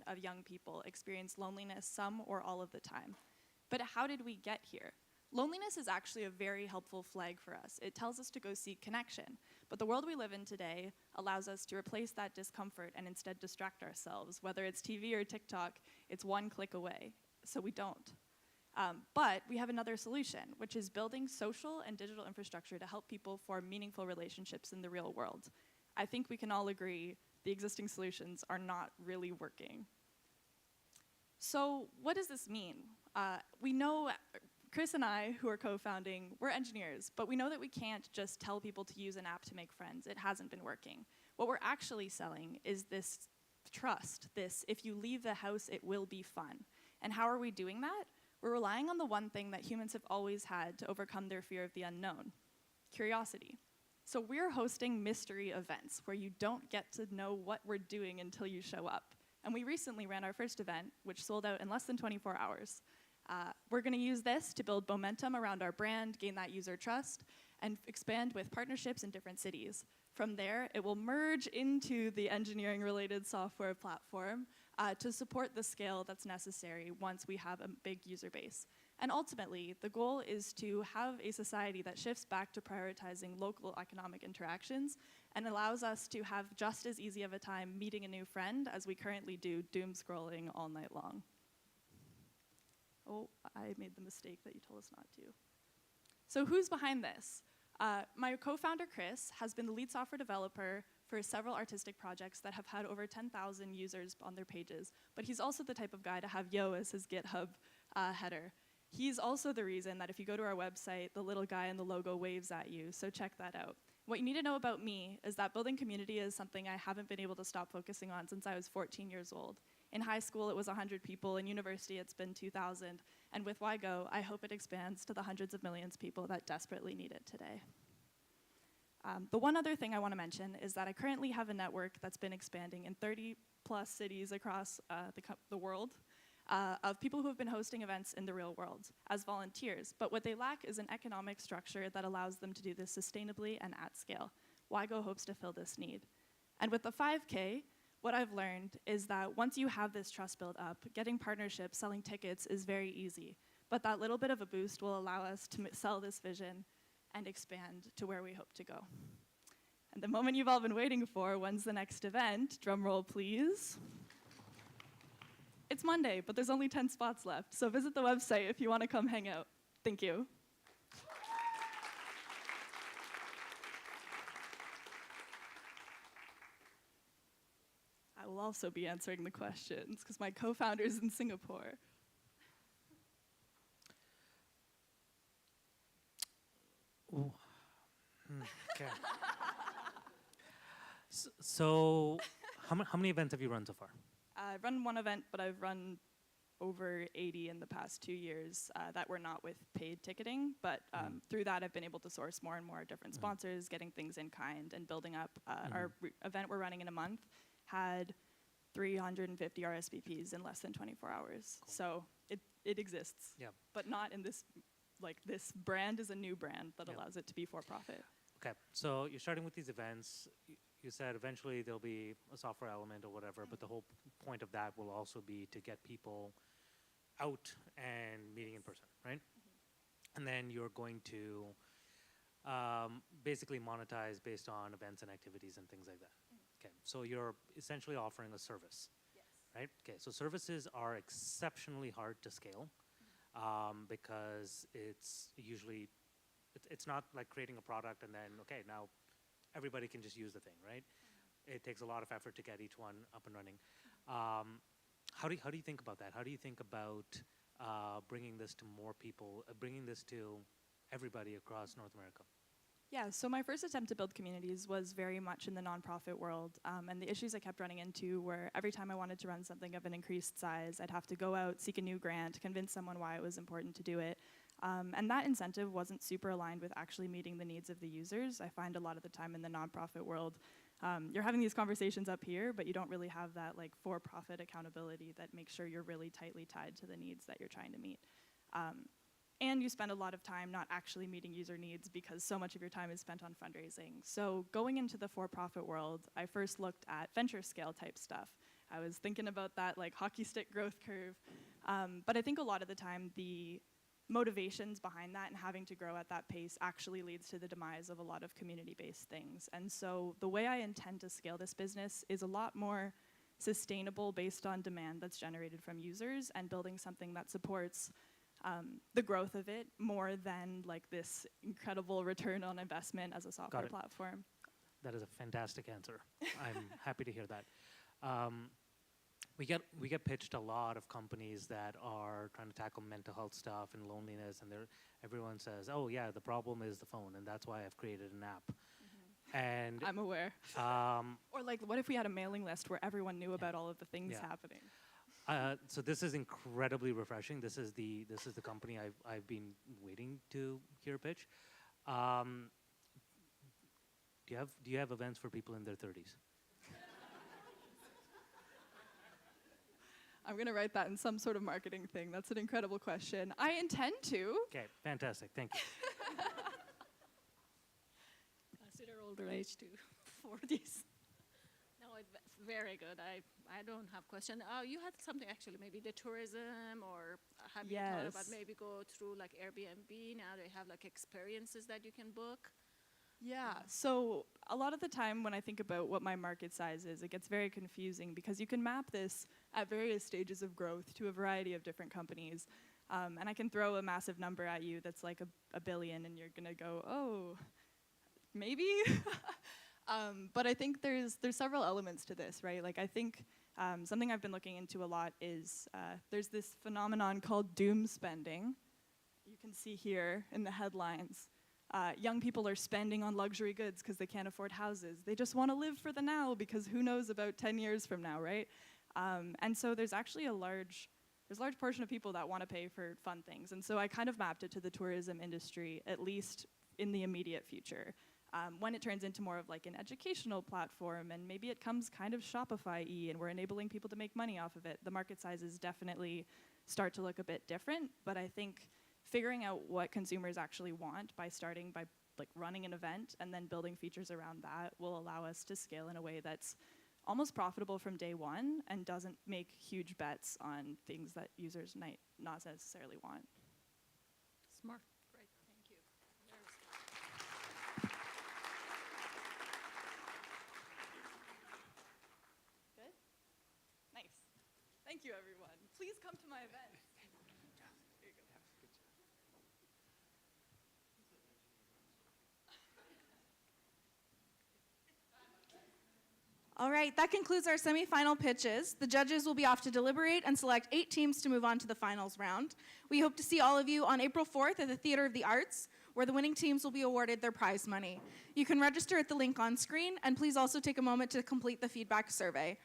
of young people experience loneliness some or all of the time. But how did we get here? Loneliness is actually a very helpful flag for us. It tells us to go seek connection. But the world we live in today allows us to replace that discomfort and instead distract ourselves. Whether it's TV or TikTok, it's one click away, so we don't. But we have another solution, which is building social and digital infrastructure to help people form meaningful relationships in the real world. I think we can all agree the existing solutions are not really working. So what does this mean? We know Chris and I, who are co-founding, we're engineers, but we know that we can't just tell people to use an app to make friends. It hasn't been working. What we're actually selling is this trust, this if you leave the house, it will be fun. And how are we doing that? we're relying on the one thing that humans have always had to overcome their fear of the unknown: curiosity. So we're hosting mystery events where you don't get to know what we're doing until you show up. And we recently ran our first event, which sold out in less than 24 hours. We're going to use this to build momentum around our brand, gain that user trust, and expand with partnerships in different cities. From there, it will merge into the engineering-related software platform to support the scale that's necessary once we have a big user base. And ultimately, the goal is to have a society that shifts back to prioritizing local economic interactions and allows us to have just as easy of a time meeting a new friend as we currently do doom scrolling all night long. Oh, I made the mistake that you told us not to. So who's behind this? My co-founder, Chris, has been the lead software developer for several artistic projects that have had over 10,000 users on their pages, but he's also the type of guy to have Yo as his GitHub header. He's also the reason that if you go to our website, the little guy in the logo waves at you, so check that out. What you need to know about me is that building community is something I haven't been able to stop focusing on since I was 14 years old. In high school, it was 100 people. In university, it's been 2,000. And with WhyGo, I hope it expands to the hundreds of millions of people that desperately need it today. The one other thing I want to mention is that I currently have a network that's been expanding in 30+ cities across the world of people who have been hosting events in the real world as volunteers. But what they lack is an economic structure that allows them to do this sustainably and at scale. WhyGo hopes to fill this need. And with the 5K, what I've learned is that once you have this trust built up, getting partnerships, selling tickets is very easy. But that little bit of a boost will allow us to sell this vision and expand to where we hope to go. And the moment you've all been waiting for, when's the next event? Drum roll, please. It's Monday, but there's only 10 spots left, so visit the website if you want to come hang out. Thank you. I will also be answering the questions because my co-founder's in Singapore. Ooh. Okay. So, how many events have you run so far? I've run one event, but I've run over 80 in the past 2 years that were not with paid ticketing. But through that, I've been able to source more and more different sponsors, getting things in kind, and building up. Our event we're running in a month had 350 RSVPs in less than 24 hours. Cool. So it exists, but not in this, like this brand is a new brand that allows it to be for profit. Okay, so you're starting with these events. You said eventually there'll be a software element or whatever, but the whole point of that will also be to get people out and meeting in person, right? And then you're going to basically monetize based on events and activities and things like that. Okay, so you're essentially offering a service, right? Okay, so services are exceptionally hard to scale because it's usually, it's not like creating a product and then, okay, now everybody can just use the thing, right? It takes a lot of effort to get each one up and running. How do you think about that? How do you think about bringing this to more people, bringing this to everybody across North America? Yeah, so my first attempt to build communities was very much in the nonprofit world. And the issues I kept running into were every time I wanted to run something of an increased size, I'd have to go out, seek a new grant, convince someone why it was important to do it. And that incentive wasn't super aligned with actually meeting the needs of the users. I find a lot of the time in the nonprofit world, you're having these conversations up here, but you don't really have that like for-profit accountability that makes sure you're really tightly tied to the needs that you're trying to meet. And you spend a lot of time not actually meeting user needs because so much of your time is spent on fundraising. So going into the for-profit world, I first looked at venture scale type stuff. I was thinking about that like hockey stick growth curve. But I think a lot of the time the motivations behind that and having to grow at that pace actually leads to the demise of a lot of community-based things. And so the way I intend to scale this business is a lot more sustainable based on demand that's generated from users and building something that supports the growth of it more than like this incredible return on investment as a software platform. That is a fantastic answer. I'm happy to hear that. We get pitched a lot of companies that are trying to tackle mental health stuff and loneliness, and everyone says, "Oh yeah, the problem is the phone, and that's why I've created an app." And I'm aware. Or like, what if we had a mailing list where everyone knew about all of the things happening? So this is incredibly refreshing. This is the company I've been waiting to hear pitch. Do you have events for people in their 30s? I'm going to write that in some sort of marketing thing. That's an incredible question. I intend to. Okay, fantastic. Thank you. Consider older age too, 40s. No, it's very good. I don't have question. You had something actually, maybe the tourism, or have you thought about Yes. maybe go through like Airbnb? Now they have like experiences that you can book. Yeah, so a lot of the time when I think about what my market size is, it gets very confusing because you can map this at various stages of growth to a variety of different companies. And I can throw a massive number at you that's like a billion, and you're gonna go, oh, maybe? But I think there's several elements to this, right? Like I think something I've been looking into a lot is there's this phenomenon called doom spending. You can see here in the headlines. Young people are spending on luxury goods because they can't afford houses. They just want to live for the now because who knows about 10 years from now, right? And so there's actually a large portion of people that want to pay for fun things. And so I kind of mapped it to the tourism industry, at least in the immediate future. When it turns into more of like an educational platform and maybe it comes kind of Shopify-y and we're enabling people to make money off of it, the market sizes definitely start to look a bit different. But I think figuring out what consumers actually want by starting by like running an event and then building features around that will allow us to scale in a way that's almost profitable from day one and doesn't make huge bets on things that users might not necessarily want. Smart. Great. Thank you. Very smart. Good? Nice. Thank you, everyone. Please come to my event. Here you go. All right, that concludes our semifinal pitches. The judges will be off to deliberate and select 8 teams to move on to the finals round. We hope to see all of you on April 4th at the Theater of the Arts, where the winning teams will be awarded their prize money. You can register at the link on screen, and please also take a moment to complete the feedback survey.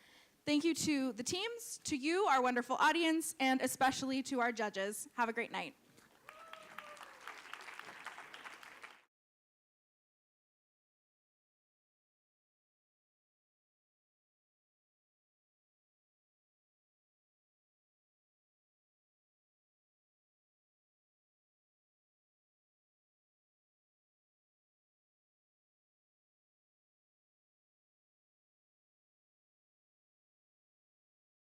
Thank you to the teams, to you, our wonderful audience, and especially to our judges. Have a great night.